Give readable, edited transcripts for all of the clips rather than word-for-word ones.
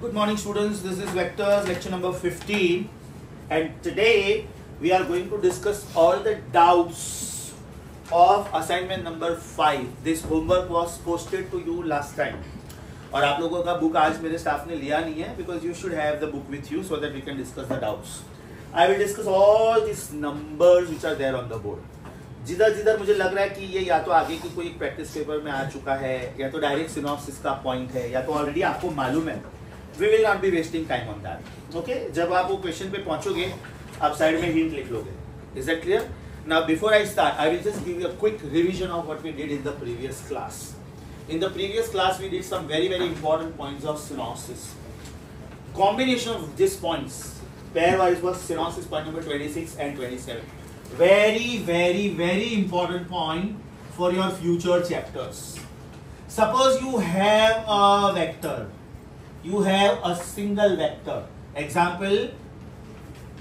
Good morning students, this is Vectors lecture number 15 and today we are going to discuss all the doubts of assignment number 5. This homework was posted to you last time और आप लोगों का book आज मेरे staff ने लिया नहीं है because you should have the book with you so that we can discuss the doubts. I will discuss all these numbers which are there on the board. जिधर जिधर मुझे लग रहा है कि ये या तो आगे की कोई प्रैक्टिस पेपर में आ चुका है या तो डायरेक्ट सिनॉप्सिस का पॉइंट है या तो ऑलरेडी आपको मालूम है, we will not be wasting time on that. Okay, जब आप वो क्वेश्चन पे पहुंचोगे आप साइड में हिंट लिख लोगे. Is that clear? Now before I start I will just give you a quick revision of what we did in the previous class. In the previous class we did some very important points of synopsis. Combination of these points pairwise was synopsis point number 26 and 27. Very important point for your future chapters. Suppose you have a vector, you have a single vector. Example,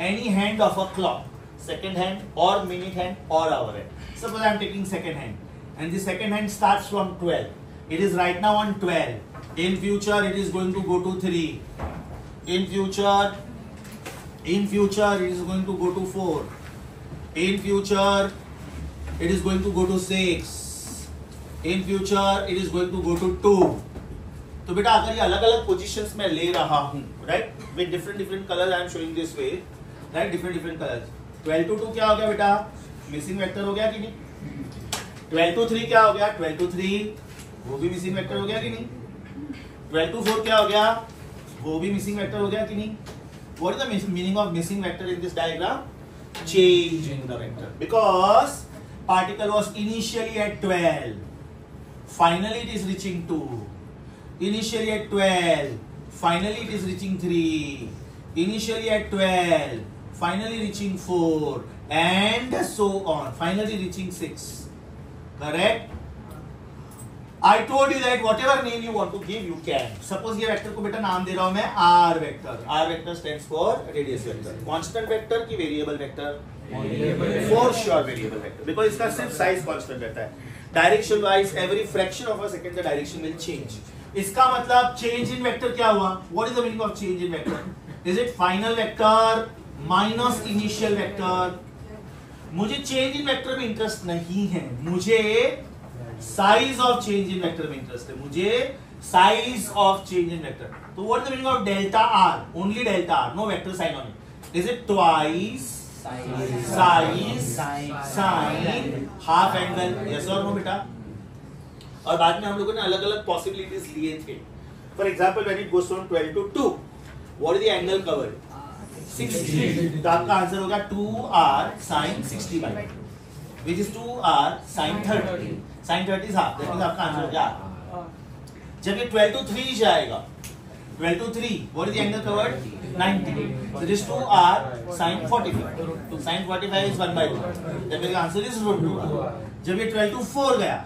any hand of a clock, second hand or minute hand or hour hand. Suppose I am taking second hand and the second hand starts from 12. It is right now on 12. In future it is going to go to 3. In future it is going to go to 4. In future it is going to go to 6. In future it is going to go to 2. तो बेटा अगर ये अलग अलग positions में ले रहा हूँ, right, with different colours I am showing this way, right, different colours. 12 to 2 क्या हो गया बेटा? मिसिंग वेक्टर हो गया कि नहीं? 12 to 3 क्या हो गया? 12 to 3 वो भी मिसिंग वेक्टर हो गया कि नहीं? 12 to 4 क्या हो गया? वो भी मिसिंग वेक्टर हो गया कि नहीं? What is the meaning of missing vector in this diagram? Change in the vector. Because particle was initially at 12, finally it is reaching 2. Initially at 12, finally it is reaching 3. Initially at 12, finally reaching 4, and so on. Finally reaching 6. Correct? I told you that whatever name you want to give, you can. Suppose ये vector को बेटा नाम दे रहा हूँ मैं R vector. R vector stands for radius vector. Constant vector की variable vector? For sure variable vector. Because इसका सिर्फ साइज कांस्टेंट रहता है. Direction wise, every fraction of a second the direction will change. इसका मतलब change in vector क्या हुआ? What is the meaning of change in vector? Is it final vector minus initial vector? मुझे change in vector में interest नहीं है. मुझे size of change in vector में इंटरेस्ट है. मुझे size of change in vector. तो what is the meaning of delta R? Only delta R, no vector sign on it. Is it twice sine half angle? Yes और no बेटा? और बाद में हम लोगों ने अलग अलग पॉसिबिलिटीज लिए थे. For example when it goes from 12 to 2, what is the angle covered? 60. तो आपका आंसर होगा 2r sin 60 by 2, which is 2r sin 30. sin 30 is half. That means आपका आंसर हो गया. जब ये 12 to 3 जाएगा, 12 to 3, what is the angle covered? 90. So this 2r sin 45. So sin 45 is 1 by 2. That means the answer is root 2r. जब ये 12 to 4 गया,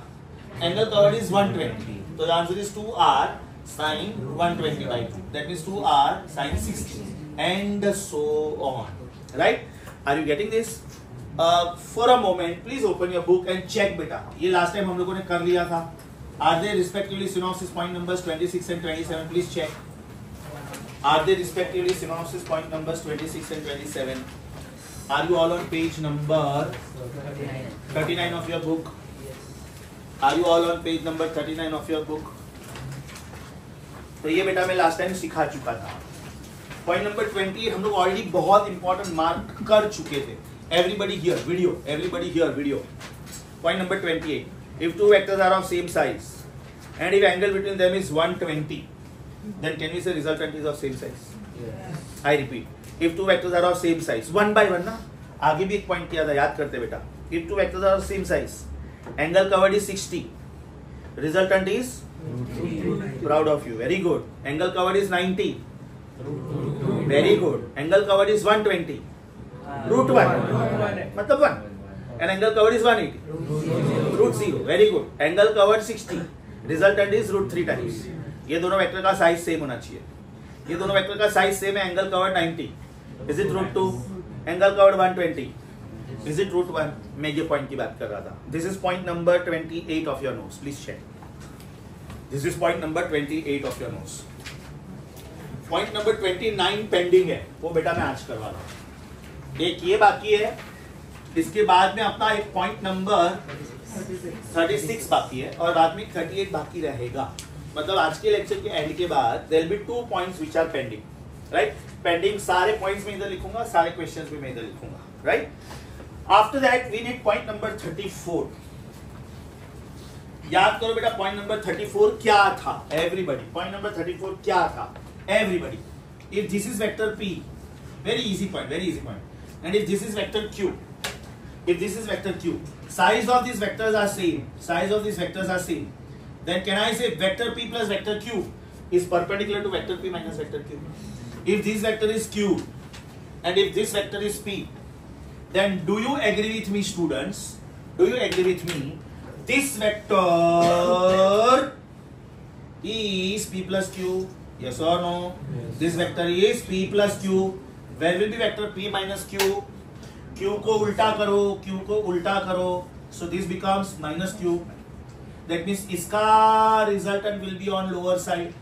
angle covered is 120. So the answer is 2r sin 120 by 2. That means 2r sin 60, and so on. Right? Are you getting this? For a moment, please open your book and check बेटा. ये last time हम लोगों ने कर लिया था. Are they respectively synopsis point numbers 26 and 27? Please check. Are they respectively synopsis point numbers 26 and 27? Are you all on page number 39 of your book? Are you all on page number 39 of your book? तो ये बेटा मैं last time सिखा चुका था. Point number 20 हम लोग already बहुत important mark कर चुके थे. Everybody here, video. Everybody here, video. Point number 28. If two vectors are of same size, and if angle between them is 120, then can we say resultant is of same size? Yes. I repeat. If two vectors are of same size, 1 by 1 ना? आगे भी एक point किया था, याद करते बेटा. If two vectors are of same size, angle covered is 60, resultant is? Proud of you. Very good. Angle covered is 90. Very good. Angle covered is 120. Root 1. मतलब 1. And angle covered is 180. Root 0. Very good. Angle covered 60. Resultant is root 3 times. ये दोनों vector का size same होना चाहिए. ये दोनों vector का size same है. Angle covered 90. Is it root 2? Angle covered 120. Is it root 1? मैं ये पॉइंट की बात कर रहा था. This is point number 28 of your notes. Please check. This is point number 28 of your notes. Point number 29 pending है, वो बेटा मैं आज करवा रहा हूँ। एक ये बाकी है, इसके बाद में अपना एक पॉइंट नंबर 36 बाकी है और बाद में 38 बाकी रहेगा। मतलब आज के लेक्चर के एंड के बाद there will be 2 points which are pending, right. Pending सारे पॉइंट्स में इधर लिखूंगा, सारे क्वेश्चंस भी मैं इधर लिखूंगा, right. After that we need point number 34। याद करो बेटा पॉइंट नंबर 34 क्या था, एवरीबॉडी। पॉइंट नंबर 34 क्या था, everybody. If this is vector P, very easy point, and if this is vector Q, size of these vectors are same, then can I say vector P plus vector Q is perpendicular to vector P minus vector Q? If this vector is Q and if this vector is P, then do you agree with me, students? Do you agree with me? This vector is P plus Q, yes or no? Yes. This vector is P plus Q. Where will be vector P minus Q? Q को उल्टा करो, so this becomes minus Q. That means इसका resultant will be on lower side,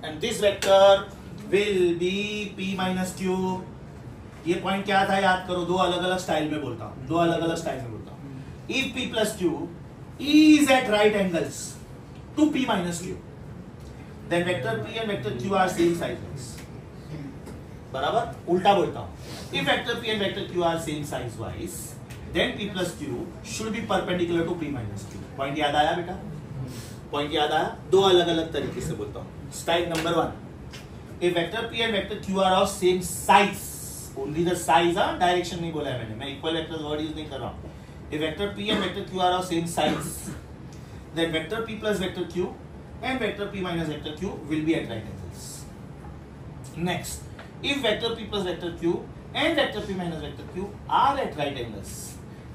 and this vector will be P minus Q. ये point क्या था याद करो, दो अलग अलग स्टाइल में बोलता हूँ, If P plus Q is at right angles to P minus Q, then vector P and vector Q are same size. बराबर, उल्टा बोलता हूँ। If vector P and vector Q are same size wise, then P plus Q should be perpendicular to P minus Q. Point याद आया बेटा? Point याद आया? दो अलग अलग तरीके से बोलता हूँ। Style number 1, if vector P and vector Q are of same size, only the size, direction नहीं बोला है मैंने, मैं इक्वल वेक्टर वर्ड यूज नहीं कर रहा हूँ। If vector P and vector Q are of same size, then vector P plus vector Q and vector P minus vector Q will be at right angles. Next, if vector P plus vector Q and vector P minus vector Q are at right angles,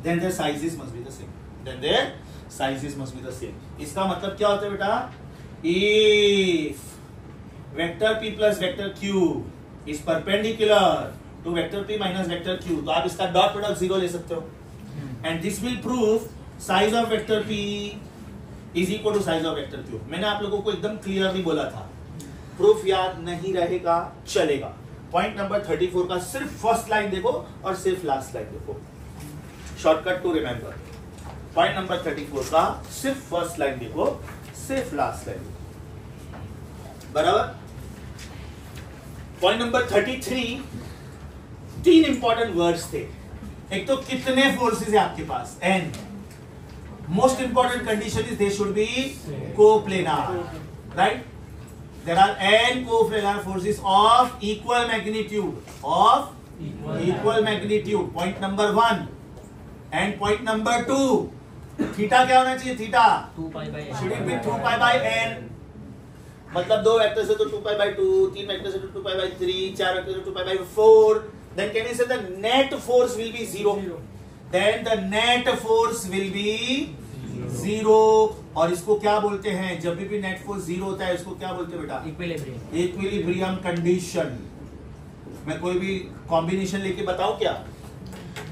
then their sizes must be the same. इसका मतलब क्या होता है बेटा? If vector P plus vector Q is perpendicular to vector P minus vector Q, तो आप इसका dot product 0 ले सकते हो, and this will prove size of vector P is equal to size of vector Q. मैंने आप लोगों को एकदम क्लियरली बोला था, प्रूफ याद नहीं रहेगा चलेगा। पॉइंट नंबर 34 का सिर्फ फर्स्ट लाइन देखो और सिर्फ लास्ट लाइन देखो, shortcut to remember. Point number 34 का सिर्फ फर्स्ट लाइन देखो, सिर्फ लास्ट लाइन देखो, बराबर। पॉइंट नंबर 33, 3 इंपॉर्टेंट वर्ड्स थे। एक तो कितने फोर्सेस है आपके पास, n। Most important condition is they should be coplanar, right. There are n coplanar forces of equal magnitude. Point number 1 and point number 2. Theta क्या होना चाहिए? Theta 2 pi by n. Should it be 2 pi by n? मतलब 2 vector से तो 2 pi by 2, 3 vector से तो 2 pi by 3, 4 vector से 2 pi by 4. Then can you say the net force will be 0? Then the net force will be 0. और इसको क्या बोलते हैं? जब भी नेट फोर्स 0 होता है इसको क्या बोलते हैं बेटा? Equilibrium condition. मैं कोई भी कॉम्बिनेशन लेके बताऊं क्या?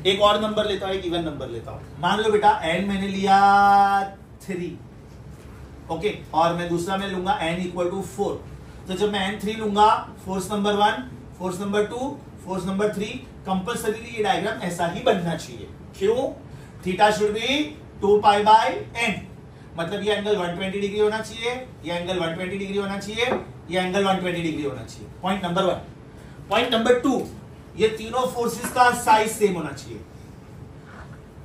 एक और नंबर लेता हूं, एक इवन नंबर लेता हूं। मान लो बेटा n मैंने लिया 3, ओके, और मैं दूसरा में लूंगा n इक्वल टू 4। तो जब मैं n 3 लूंगा, force number 1, force number 2, force number 3, compulsorily ये डायग्राम ऐसा ही बनना चाहिए। क्यों? Theta should be 2 pi by n। मतलब ये एंगल 120 डिग्री होना चाहिए, ये एंगल 120 डिग्री होना चाहिए, ये एंगल 120 डिग्री होना चाहिए। Point number 1। पॉइंट नंबर 2, ये तीनों फोर्सेस का साइज सेम होना चाहिए,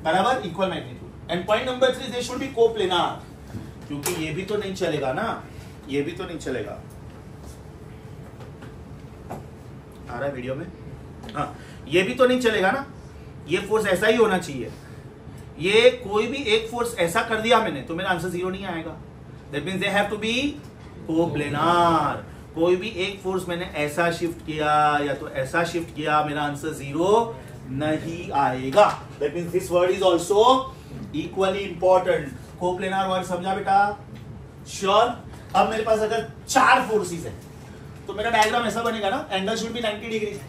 बराबर, equal magnitude. And point number 3, they should be coplanar, क्योंकि ये भी तो नहीं चलेगा ना, ये भी तो नहीं चलेगा। आ रहा है वीडियो में? हाँ, ये भी तो नहीं चलेगा ना, ये फोर्स ऐसा ही होना चाहिए। ये कोई भी एक फोर्स ऐसा कर दिया मैंने तो मेरा आंसर 0 नहीं आएगा। That means they have to be coplanar. कोई भी एक फोर्स मैंने ऐसा शिफ्ट किया या तो ऐसा शिफ्ट किया, मेरा आंसर 0 नहीं आएगा। That means this word is also equally important. Coplanar word समझा बेटा? श्योर। अब मेरे पास अगर 4 फोर्सेस है तो मेरा डायग्राम ऐसा बनेगा ना, एंगल शुड बी 90 डिग्री।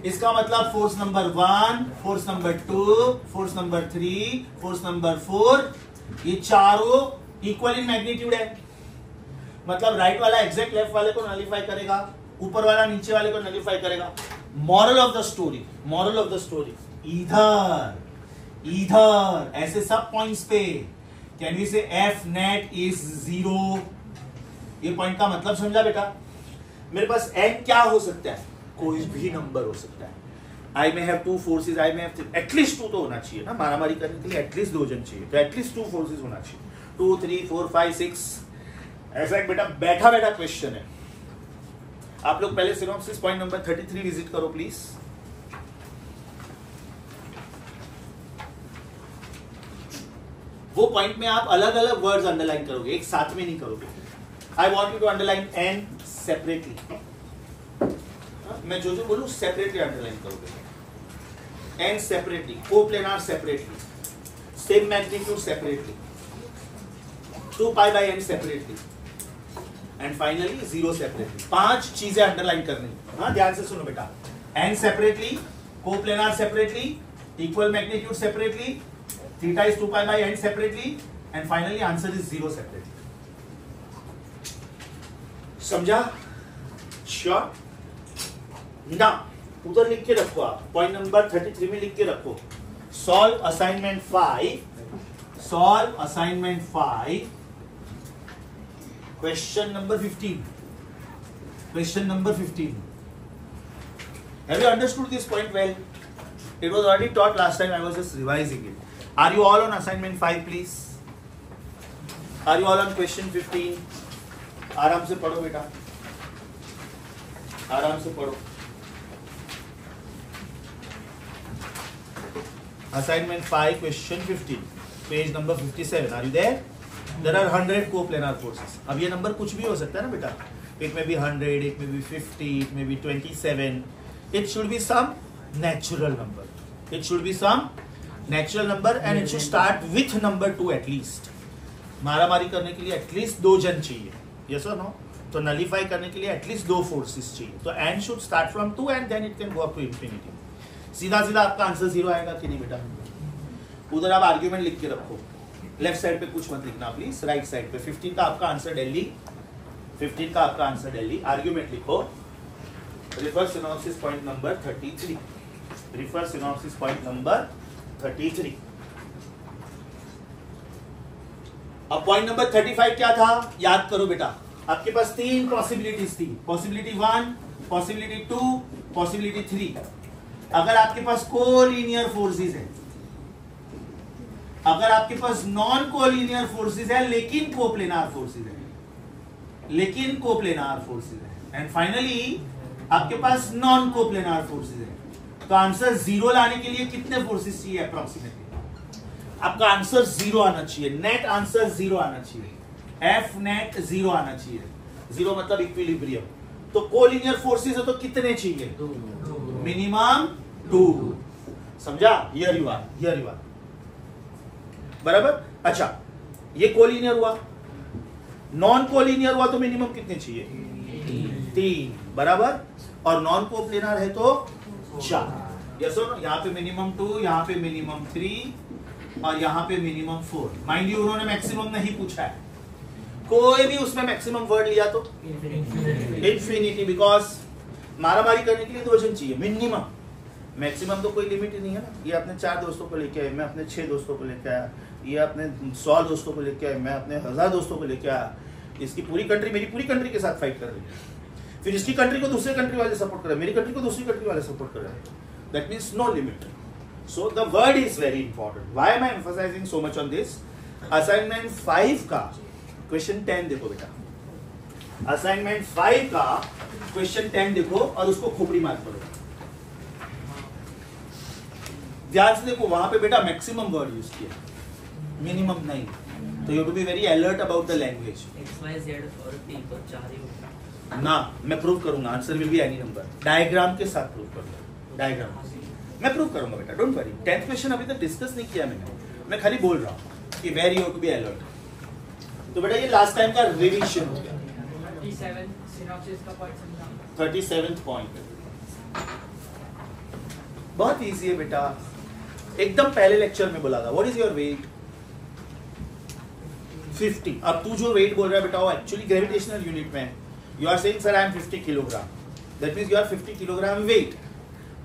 इसका मतलब force number 1, force number 2, force number 3, force number 4, ये चारों इक्वल इन मैग्नीट्यूड है। मतलब राइट वाला एग्जैक्ट लेफ्ट वाले को नलिफाई करेगा, ऊपर वाला नीचे वाले को नलिफाई करेगा। Moral of the story, moral of the story, इधर ऐसे सब पॉइंट्स पे कैन वी से एफ नेट इज 0। ये पॉइंट का मतलब समझा बेटा? मेरे पास n क्या हो सकता है? कोई भी नंबर हो सकता है। I may have 2 forces, I may have at least 2 तो होना चाहिए ना, मारामारी करने के लिए एटलीस्ट 2 जन चाहिए, तो एटलीस्ट 2 फोर्सेस होना चाहिए। 2 3 4 5 6 ऐसा एक बेटा बैठा बैठा क्वेश्चन है। आप लोग पहले सिनॉप्सिस पॉइंट नंबर 33 विजिट करो प्लीज। वो पॉइंट में आप अलग अलग वर्ड्स अंडरलाइन करोगे, एक साथ में नहीं करोगे। I want you to underline n separately. मैं जो बोलूं सेपरेटली अंडरलाइन करोगे। N separately, coplanar separately, same magnitude separately, 2 pi by n separately, and finally 0 separately. 5 चीजें अंडरलाइन करनी। हाँ, ध्यान से सुनो बेटा। N separately, coplanar separately, equal magnitude separately, theta is 2 pi by n separately, and finally answer is 0 separately. समझा? Sure ना? उधर लिख के रखो आप, पॉइंट नंबर 33 में लिख के रखो। Solve assignment 5, solve assignment 5, question number 15, question number 15। Have you understood this point well? It was already taught last time, I was just revising it. Are you all on assignment 5 please? Are you all on question 15? आराम से पढ़ो बेटा, आराम से पढ़ो। Assignment 5, question 15, page number 57. Are you there? There are 100 coplanar forces. अब ये number कुछ भी हो सकता है ना बेटा? It may be 100, it may be 50, it may be 27. It should be some natural number. It should be some natural number and it should start with number 2 at least. मारामारी करने के लिए एटलीस्ट 2 जन चाहिए, yes or no? तो nullify करने के लिए एटलीस्ट 2 फोर्सेस चाहिए। तो n should start from 2 and then it can go up to infinity. सीधा सीधा आपका आंसर 0 आएगा कि नहीं बेटा? उधर आप आर्ग्यूमेंट लिख के रखो। लेफ्ट साइड पे कुछ मत लिखना प्लीज, राइट साइड पे 15 का आपका आंसर दिल्ली, 15 का आपका आंसर दिल्ली। आर्ग्यूमेंट लिखो। Refer synopsis point number 33, refer synopsis point number 33। अब पॉइंट नंबर 35 क्या था? याद करो बेटा, आपके पास 3 पॉसिबिलिटीज थी। Possibility 1, possibility 2, possibility 3। अगर आपके पास कोलिनियर फोर्सेस है, अगर आपके पास नॉन कोलिनियर फोर्सेस है लेकिन कोप्लेनार फोर्सेस है, लेकिन कोप्लेनार फोर्सेस है, एंड फाइनली आपके पास नॉन कोप्लेनार फोर्सेस है, तो आंसर 0 लाने के लिए कितने फोर्सेस चाहिए अप्रोक्सीमेटली? आपका आंसर 0 आना चाहिए, नेट आंसर 0 आना चाहिए, एफ नेट 0 आना चाहिए। 0 मतलब इक्विलिब्रियम। तो कोलिनियर फोर्सेस है तो कितने चाहिए? मिनिमम 2। समझा? Here you are, here you are. बराबर? अच्छा, ये कोलिनियर हुआ, नॉन कोलिनियर हुआ तो मिनिमम कितने चाहिए? 3। बराबर? और नॉन कोप्लेनार है तो 4। यस और नो? यहाँ पे मिनिमम 2, यहाँ पे मिनिमम 3 और यहाँ पे मिनिमम 4। माइंड यू उन्होंने मैक्सिमम नहीं पूछा है, कोई भी उसमें मैक्सिमम वर्ड लिया तो इन्फिनिटी, बिकॉज मारामारी करने के लिए 2 जन चाहिए मिनिमम। मैक्सिमम तो कोई लिमिट ही नहीं है ना। ये अपने 4 दोस्तों को लेके आए, मैं अपने 6 दोस्तों को लेके आया, ये अपने 100 दोस्तों को लेके आए, मैं अपने 1000 दोस्तों को लेके आया। इसकी पूरी कंट्री मेरी पूरी कंट्री के साथ फाइट कर रही है, फिर इसकी कंट्री को दूसरे कंट्री वाले सपोर्ट कर रहे हैं, मेरी कंट्री को दूसरी कंट्री वाले सपोर्ट कर रहे हैं। That means no limit. So the word is very important. Why am I emphasizing so much on this? Assignment 5 का क्वेश्चन 10 देखो बेटा, असाइनमेंट 5 का क्वेश्चन 10 देखो और उसको खोपड़ी मार करो। ध्यान से देखो, वहां पे बेटा मैक्सिमम वर्ड यूज किया, मिनिमम नहीं। तो you to be very alert about the language. ना, मैं प्रूव करूंगा, answer will be any number. Diagram के साथ प्रूव करूंगा, डायग्राम मैं प्रूव करूंगा बेटा, डोंट वरी। 10th क्वेश्चन अभी तक डिस्कस नहीं किया मैंने, मैं खाली बोल रहा हूँ कि very you to be alert. तो बेटा ये लास्ट टाइम का रिवीजन हो गया। 37th पॉइंट बहुत इजी है बेटा, एकदम पहले लेक्चर में बोला था। What is your weight? 50। अब तू जो वेट बोल रहा है बेटा वो एक्चुअली ग्रेविटेशनल यूनिट में है। You are saying sir I am 50 kilogram, That means you are 50 kilogram weight.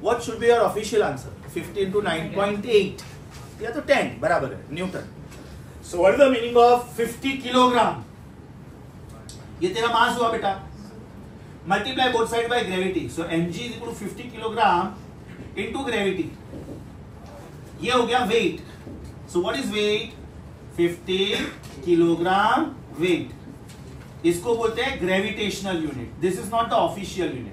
What should be your official answer? 50 into 9.8 या तो 10 बराबर है Newton. So what is the meaning of 50 kilogram? ये तेरा मास हुआ बेटा. Multiply both sides by gravity. So mg is equal to 50 kilogram into gravity. ये हो गया weight. So what is weight? 50 kilogram weight. इसको बोलते हैं gravitational unit. This is not the official unit.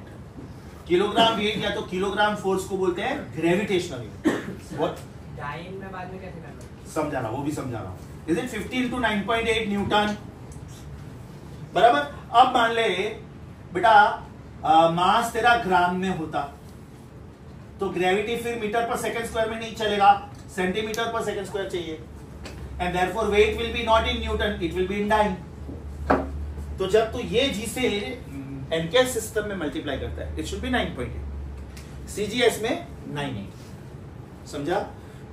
Kilogram weight या तो किलोग्राम फोर्स को बोलते हैं ग्रेविटेशनल यूनिट. व्हाट टाइम में बाद में कैसे करना समझा रहा हूं, वो भी समझा रहा हूं. इज इट 50 into 9.8 न्यूटन बराबर. अब मान ले बेटा मास तेरा ग्राम में होता तो ग्रेविटी फिर मीटर पर सेकंड स्क्वायर में नहीं चलेगा, सेंटीमीटर पर सेकंड स्क्वायर चाहिए. And therefore weight will be not in newton, it will be in dyne. तो जब तू ये जी से एनकेएस सिस्टम में मल्टीप्लाई करता है, इट शुड बी 9.8. सीजीएस में 9.8. समझा?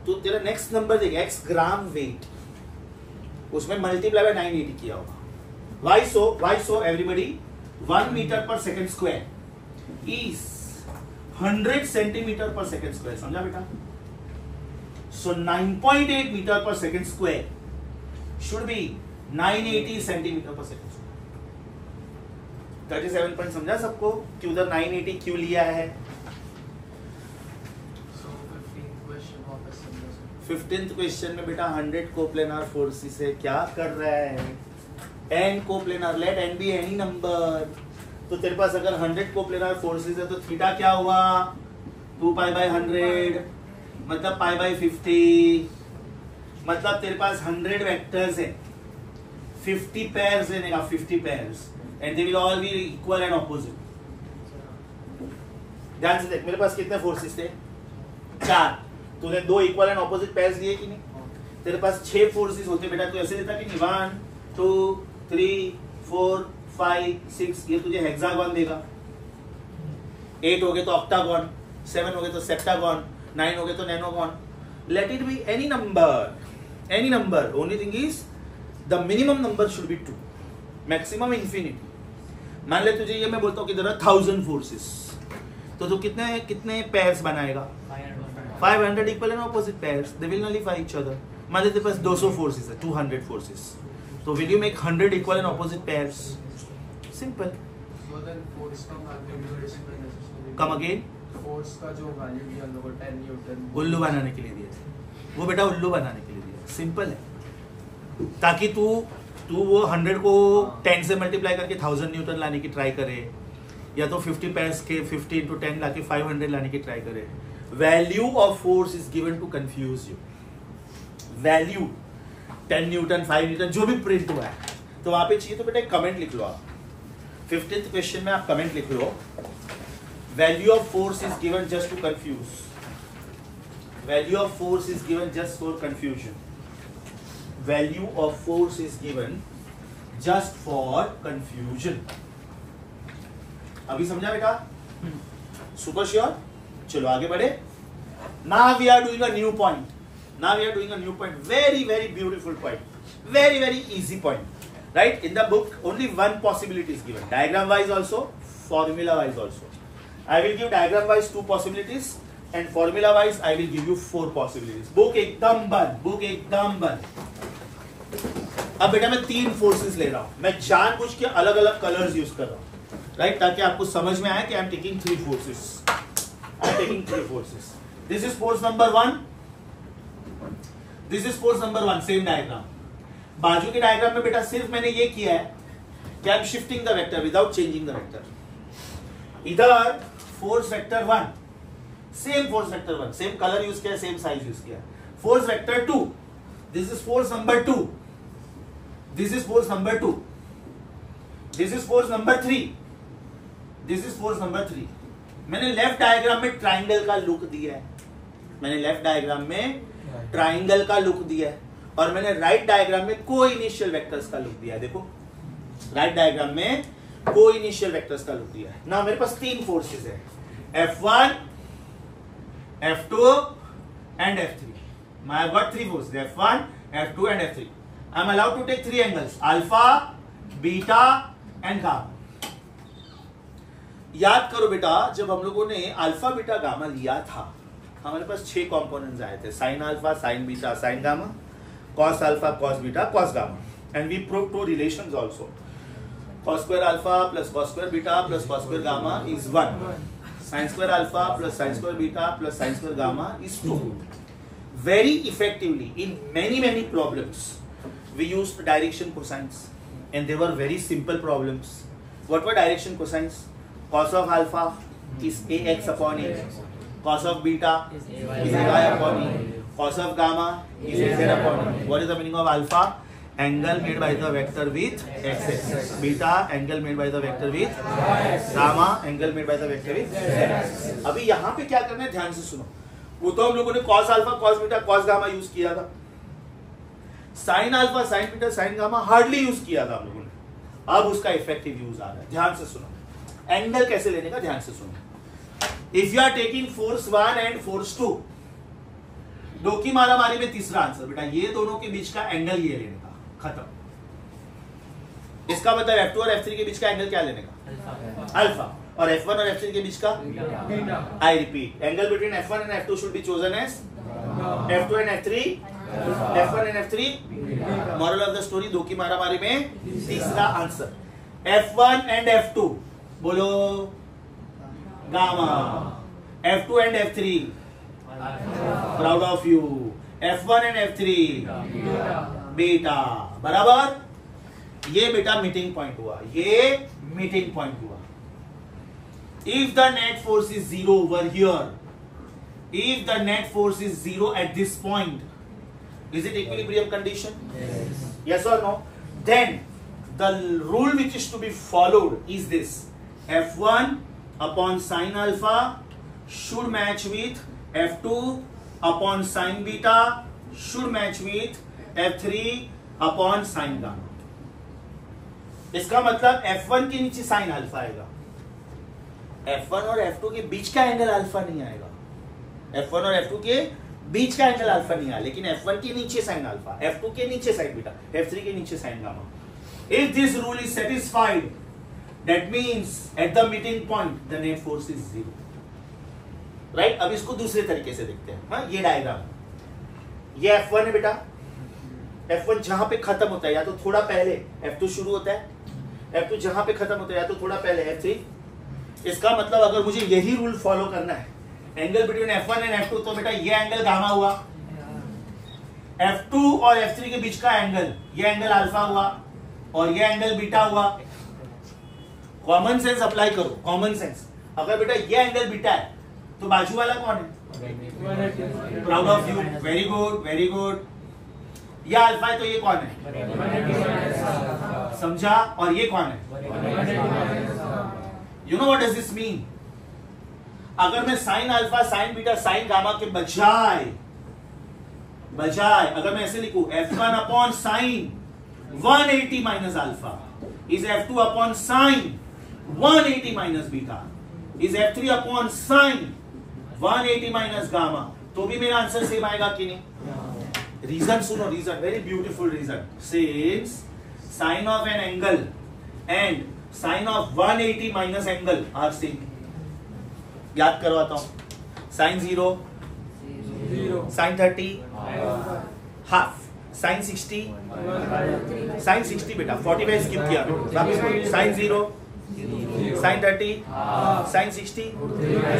तो तेरा नेक्स्ट नंबर देगा एक्स ग्राम वेट, उसमें मल्टीप्लाई बाय 980 किया होगा. वाई सो एवरीबॉडी 1 मीटर पर सेकंड स्क्वायर इज 100 सेंटीमीटर पर सेकंड स्क्वायर. समझा बेटा? सो 9.8 मीटर पर second square should be 980 centimetre पर सेकंड. 37 पॉइंट समझा सबको कि उधर 980 क्यों लिया है? 15th क्वेश्चन में बेटा 100 कोप्लेनार फोर्सेस है. क्या कर रहा है? n coplanar. Let n be any number. तो तेरे पास अगर 100 कोप्लेनार फोर्सेस है तो थीटा क्या हुआ? 2 पाई बाय 100 मतलब पाई बाय 50. मतलब तेरे पास 100 वेक्टर्स है, 50 पेयर्स देगा, 50 pairs, and they will all be equal and opposite. ध्यान से देख, मेरे पास कितने फोर्सेस थे? 4. तूने 2 इक्वल एंड ऑपोजिट पेयर्स दिए कि नहीं? तेरे पास 6 फोर्सेस होते बेटा, तू ऐसे देता कि नहीं 1 2 3 4 5 6. ये तुझे हेक्सागोन देगा. 8 हो गए तो ऑक्टागोन, 7 हो गए तो सेप्टागोन, 9 हो गए तो nonagon. Let it be any number. Only thing is the minimum number should be 2, maximum infinity. मान ले तुझे ये मैं बोलता हूँ कि देयर आर 1000 फोर्सेस, तो तू कितने पेयर्स बनाएगा? 500 equal and opposite pairs. They will nullify each other. मान ले तेरे पास 200 फोर्सेस है, 200 फोर्सेस, तो will you make 100 equal and opposite pairs? Simple. So then force का magnitude कम अगेन. फोर्स का जो वैल्यू दिया हम लोगों को 10 न्यूटन, उल्लू बनाने के लिए दिए थे वो बेटा, उल्लू बनाने के लिए दिया. सिंपल है, ताकि तू वो 100 को 10 से मल्टीप्लाई करके 1000 न्यूटन लाने की ट्राई करे, या तो 50 पेयर्स के 50 into 10 लाके 500 लाने की ट्राई करे. Value of force is given to confuse you. Value 10 newton 5 newton जो भी प्रिंट हुआ है, तो वहां पे चाहिए तो बेटा कमेंट लिख लो आप. 15th क्वेश्चन में आप कमेंट लिख लो, value of force is given just to confuse. Value of force is given just for confusion. Value of force is given just for confusion. अभी समझा बेटा? Super sure. चलो आगे बढ़े. Now we are doing a new point. Very very beautiful point. Very very easy point. Right? In the book only one possibility is given. Diagram wise also, formula wise also. I will give diagram wise 2 possibilities and formula wise I will give you 4 possibilities. Book एकदम बंद. अब बेटा मैं 3 forces ले रहा हूं. मैं जानबूझ के अलग अलग कलर्स यूज कर रहा हूं, राइट, ताकि आपको समझ में आए कि I am taking 3 forces. This is force number 1, this is force number 1. Same diagram. बाजू के डायग्राम में बेटा सिर्फ मैंने ये किया है कि I am shifting the vector without changing the vector. इधर force vector 1, same force vector 1, same colour use किया, सेम साइज यूज किया. Force vector 2, this is force number 2, this is force number 2, this is force number 3, this is force number 3. मैंने left diagram में triangle का look दिया है, और मैंने right diagram में को इनिशियल वेक्टर्स का लुक दिया है. देखो राइट डायग्राम में को इनिशियल वेक्टर्स का लुक दिया है. ना मेरे पास 3 फोर्सेस है, F1, F2 and F3. I've got 3 forces, F1, F2 and F3. I'm allowed to take 3 angles, alpha, beta and gamma. याद करो बेटा, जब हम लोगों ने अल्फा बीटा गामा लिया था, हमारे पास 6 कंपोनेंट्स आए थे, sine alpha, sine beta, sine gamma, cos alpha, cos beta, cos gamma, and we prove 2 relations also. Cos square alpha plus cos square beta plus cos square gamma is 1. Sin square alpha plus sin square beta plus sin square gamma is 2. Very effectively in many problems we used direction cosines, and they were very simple problems. What were direction cosines? Cos of alpha is ax upon a, cos of beta is ay upon e, cos of gamma is az upon e. What is the meaning of alpha? Angle made by the vector with x. Beta angle made by the vector with gamma angle made by the vector with z. अभी यहाँ पे क्या करना है, ध्यान से सुनो. वो तो हम लोगों ने cos alpha, cos beta, cos gamma use किया था. sin alpha, sin beta, sin gamma hardly use किया था हम लोगों ने. अब उसका इफेक्टिव यूज आ रहा है. ध्यान से सुनो. एंगल कैसे लेने का, ध्यान से सुनो. If you are taking force 1 and force 2, दो की मारामारी में तीसरा आंसर बेटा, ये दोनों के बीच का एंगल ये लेने का, खत्म. इसका मतलब F2 और F3 के बीच का एंगल क्या लेने का, अल्फा, और F1 और F3 के बीच का beta. I repeat, angle between F1 and F2 should be chosen as F2 and F3, F1 and F3. Moral of the story, दो की मारामारी में तीसरा आंसर. F1 एंड F2 बोलो gamma, F2 and F3 proud of you, F1 and F3 beta. बराबर. ये बेटा meeting point हुआ, ये मीटिंग पॉइंट हुआ. If the net force is 0 over here, if the net force is 0 at this point, is it equilibrium condition? Yes और no? Then the rule which is to be followed is this: F1 upon sine alpha should match with F2 upon sine beta should match with F3 upon sine gamma. इसका मतलब F1 के नीचे sine alpha आएगा, F1 और F2 के बीच का angle alpha नहीं आएगा. F1 और F2 के बीच का एंगल अल्फा नहीं आया, लेकिन F1 के नीचे साइन अल्फा, F2 के नीचे साइन बीटा, F3 के नीचे sign gamma. If this rule is satisfied, that means at the meeting point the net force is 0. Right. अब इसको दूसरे तरीके से देखते हैं. हाँ, ये डायग्राम, ये F1 है बेटा. F1 जहां पे खत्म होता है, या तो थोड़ा पहले F2 शुरू होता है, F2 जहां पे खत्म होता है, या तो थोड़ा पहले F3. इसका मतलब अगर मुझे यही रूल फॉलो करना है, angle between F1 and F2, तो बेटा ये एंगल गामा हुआ, F2 और F3 के बीच का एंगल, ये एंगल अल्फा हुआ, और ये एंगल बीटा हुआ. कॉमन सेंस अप्लाई करो, कॉमन सेंस. अगर बेटा ये एंगल बीटा है, तो बाजू वाला कौन है? Proud of you, very good, very good. ये अल्फा है, तो ये कौन है? समझा? और ये कौन है? You know what does this mean? अगर मैं sign alpha, sine beta, sine gamma के बजाय अगर मैं ऐसे लिखूं, F1 upon sign 180 minus alpha is F2 upon sign 180 minus beta is F3 upon sign 180 minus gamma, तो भी मेरा आंसर सेम आएगा कि नहीं? रीजन सुनो, reason, very beautiful reason. Since sine of an angle and sine of 180 minus angle are same. याद करवाता हूं. Sine 0, sine 30 half, sine 60, sine 60 बेटा 45 स्किप किया, साइन 0, साइन 30, साइन 60,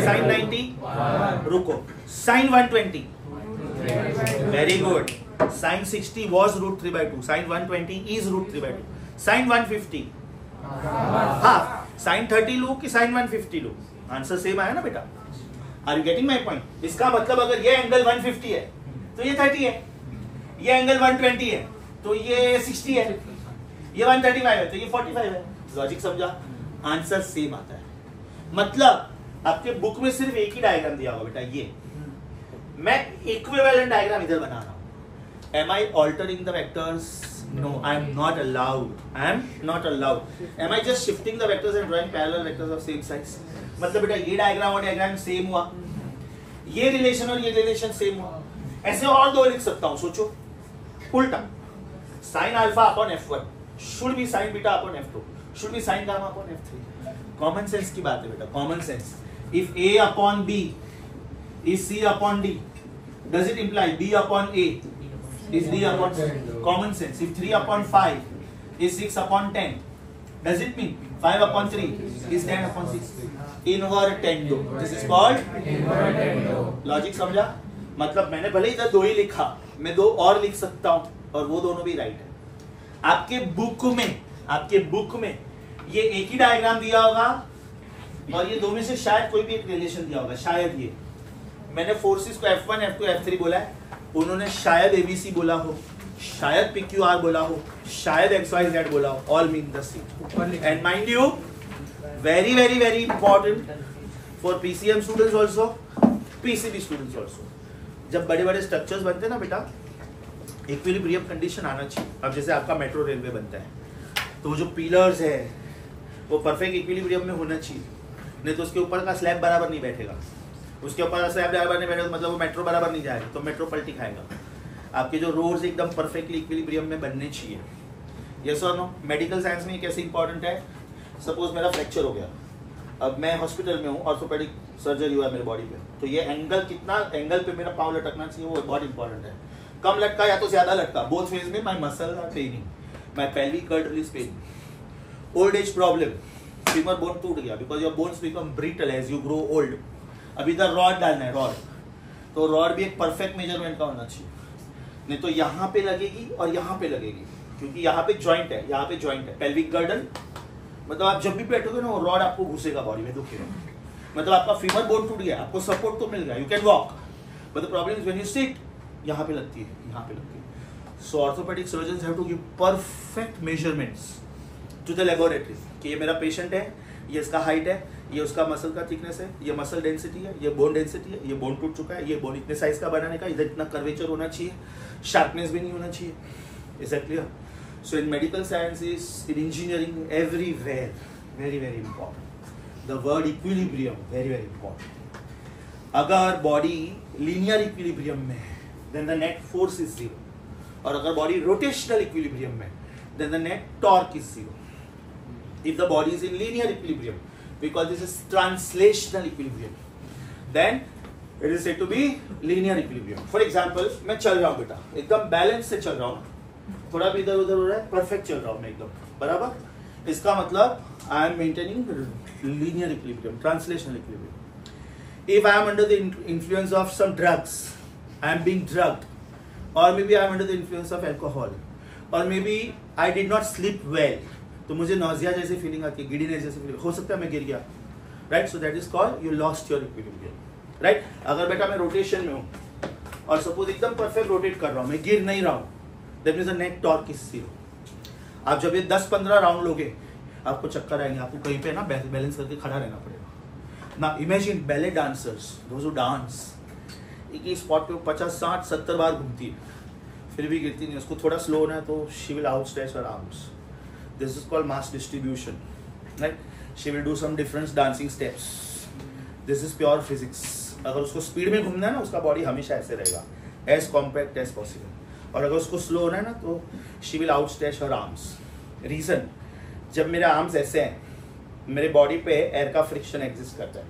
साइन 90, रुको, sine 120, very good. Sine 60 was √3/2, sine 120 is √3/2, sine 150 half, sine 30 लो कि sine 150 लो, answer same आया ना बेटा. Are you getting my point? इसका मतलब अगर ये एंगल 150 है तो ये 30 है, ये एंगल 120 है तो ये 60 है, ये 135 है तो ये 45 है. लॉजिक समझा? आंसर सेम आता है. मतलब आपके बुक में सिर्फ एक ही डायग्राम दिया होगा बेटा, ये मैं इक्विवेलेंट डायग्राम इधर बना रहा हूं. Am I altering the vectors? No, I am not allowed. I am not allowed. Am I just shifting the vectors and drawing parallel vectors of same size? मतलब बेटा ये डायग्राम और डायग्राम सेम हुआ, ये रिलेशन और ये relation same हुआ. ऐसे और दो लिख सकता हूं, सोचो उल्टा. Sign alpha upon F1 should be sin beta upon F2 should be sin gamma upon F3. Common sense की बात है बेटा, common sense. If A upon B is C upon D, does it imply B upon A is D upon C? Common sense. If 3 upon 5 is 6 upon 10, does it mean 5 upon 3 is 10 upon 6? Invertendo. This is called invertendo. Logic समझा? मतलब मैंने भले इधर 2 ही लिखा, मैं 2 और लिख सकता हूँ और वो दोनों भी राइट है. आपके बुक में ये एक ही डायग्राम दिया होगा और ये दो में से शायद कोई भी एक रिलेशन दिया होगा. शायद ये मैंने फोर्सेस को F1, F2, F3 बोला है, उन्होंने शायद ABC बोला हो, शायद PQR बोला हो, शायद XYZ बोला हो. All mean the same. And mind you, very very very important for PCM students also, PCB students also. जब बड़े बड़े स्ट्रक्चर्स बनते हैं ना बेटा, इक्विलिब्रियम कंडीशन आना चाहिए. अब जैसे आपका मेट्रो रेलवे बनता है तो जो पिलर्स है वो परफेक्ट इक्विलिब्रियम में होना चाहिए, नहीं तो उसके ऊपर का स्लैब बराबर नहीं बैठेगा. उसके ऊपर स्लैब बराबर नहीं बैठेगा मतलब वो मेट्रो बराबर नहीं जाएगा, तो मेट्रो पलटी खाएगा. आपके जो रोड्स एकदम परफेक्टली इक्विलिब्रियम में बनने चाहिए. यस और नो? मेडिकल साइंस में ये कैसे इंपॉर्टेंट है. सपोज मेरा फ्रैक्चर हो गया, अब मैं हॉस्पिटल में हूँ, ऑर्थोपेडिक सर्जरी हुआ है मेरे बॉडी पे, तो ये एंगल कितना एंगल पे मेरा पाँव लटकना चाहिए वो बहुत इंपॉर्टेंट है. कम लटका या तो ज्यादा लटका, बोथ फेज में my muscle are paining, my pelvic cord release pain. Old age problem, femur bone टूट गया because your bones become brittle as you grow old. अब इधर रॉड डालना है, रॉड, तो रॉड भी एक परफेक्ट मेजरमेंट का होना चाहिए, नहीं तो यहाँ पे लगेगी और यहाँ पे लगेगी, क्योंकि यहाँ पे जॉइंट है, यहाँ पे जॉइंट है. पेल्विक गर्डन मतलब आप जब भी बैठोगे ना वो रॉड आपको घुसेगा बॉडी में, दुखेगा. मतलब आपका फीमर बोन टूट गया, आपको सपोर्ट तो मिल गया, you can walk, but the problem is when you sit, यहाँ पे लगती है, यहाँ पे लगती है. So orthopaedic surgeons have to give perfect measurements to the laboratory कि ये मेरा पेशेंट है, ये इसका हाइट है, ये उसका मसल का थिकनेस है, ये मसल डेंसिटी है, ये बोन डेंसिटी है, ये बोन टूट चुका है, ये बोन इतने साइज का बनाने का, इधर इतना कर्वेचर होना चाहिए, शार्पनेस भी नहीं होना चाहिए. Is that clear? So in medical sciences, in engineering, everywhere, very very important. The word equilibrium, very very important. अगर body linear equilibrium में है, then the net force is zero. और अगर body rotational equilibrium में, then the net torque is zero. If the body is in linear equilibrium, because this is translational equilibrium, then it is said to be linear equilibrium. For example, मैं चल रहा हूँ बेटा, एकदम balance से चल रहा हूँ, थोड़ा भी इधर उधर हो रहा है, परफेक्ट चल रहा हूँ मैं एकदम बराबर. इसका मतलब I am maintaining linear equilibrium, translational equilibrium. If I am under the influence of some drugs, I am being drugged, और maybe I am under the influence of alcohol, और maybe I did not sleep well, तो मुझे nausea जैसी feeling आती है, giddiness जैसी feeling, हो सकता है मैं गिर गया, right. So that is called you lost your equilibrium, right. अगर बेटा मैं रोटेशन में हूँ और सपोज एकदम परफेक्ट रोटेट कर रहा हूँ, मैं गिर नहीं रहा हूँ, that means the net torque is zero. आप जब ये 10-15 राउंड लोगे आपको चक्कर आएंगे, आपको कहीं पे ना बैलेंस करके खड़ा रहना पड़ेगा ना. Imagine ballet dancers, those who dance, एक ही स्पॉट पे 50-60-70 बार घूमती है, फिर भी गिरती नहीं. उसको थोड़ा स्लो होना है तो she will outstretch her arms. This is called mass distribution, right. She will do some different dancing steps. This is pure physics. अगर उसको स्पीड में घूमना है ना, उसका बॉडी हमेशा ऐसे रहेगा, एज कॉम्पैक्ट एज पॉसिबल. और अगर उसको स्लो होना है ना तो she will outstretch her arms. Reason, जब मेरे आर्म्स ऐसे हैं, मेरे बॉडी पे एयर का फ्रिक्शन एग्जिस्ट करता है.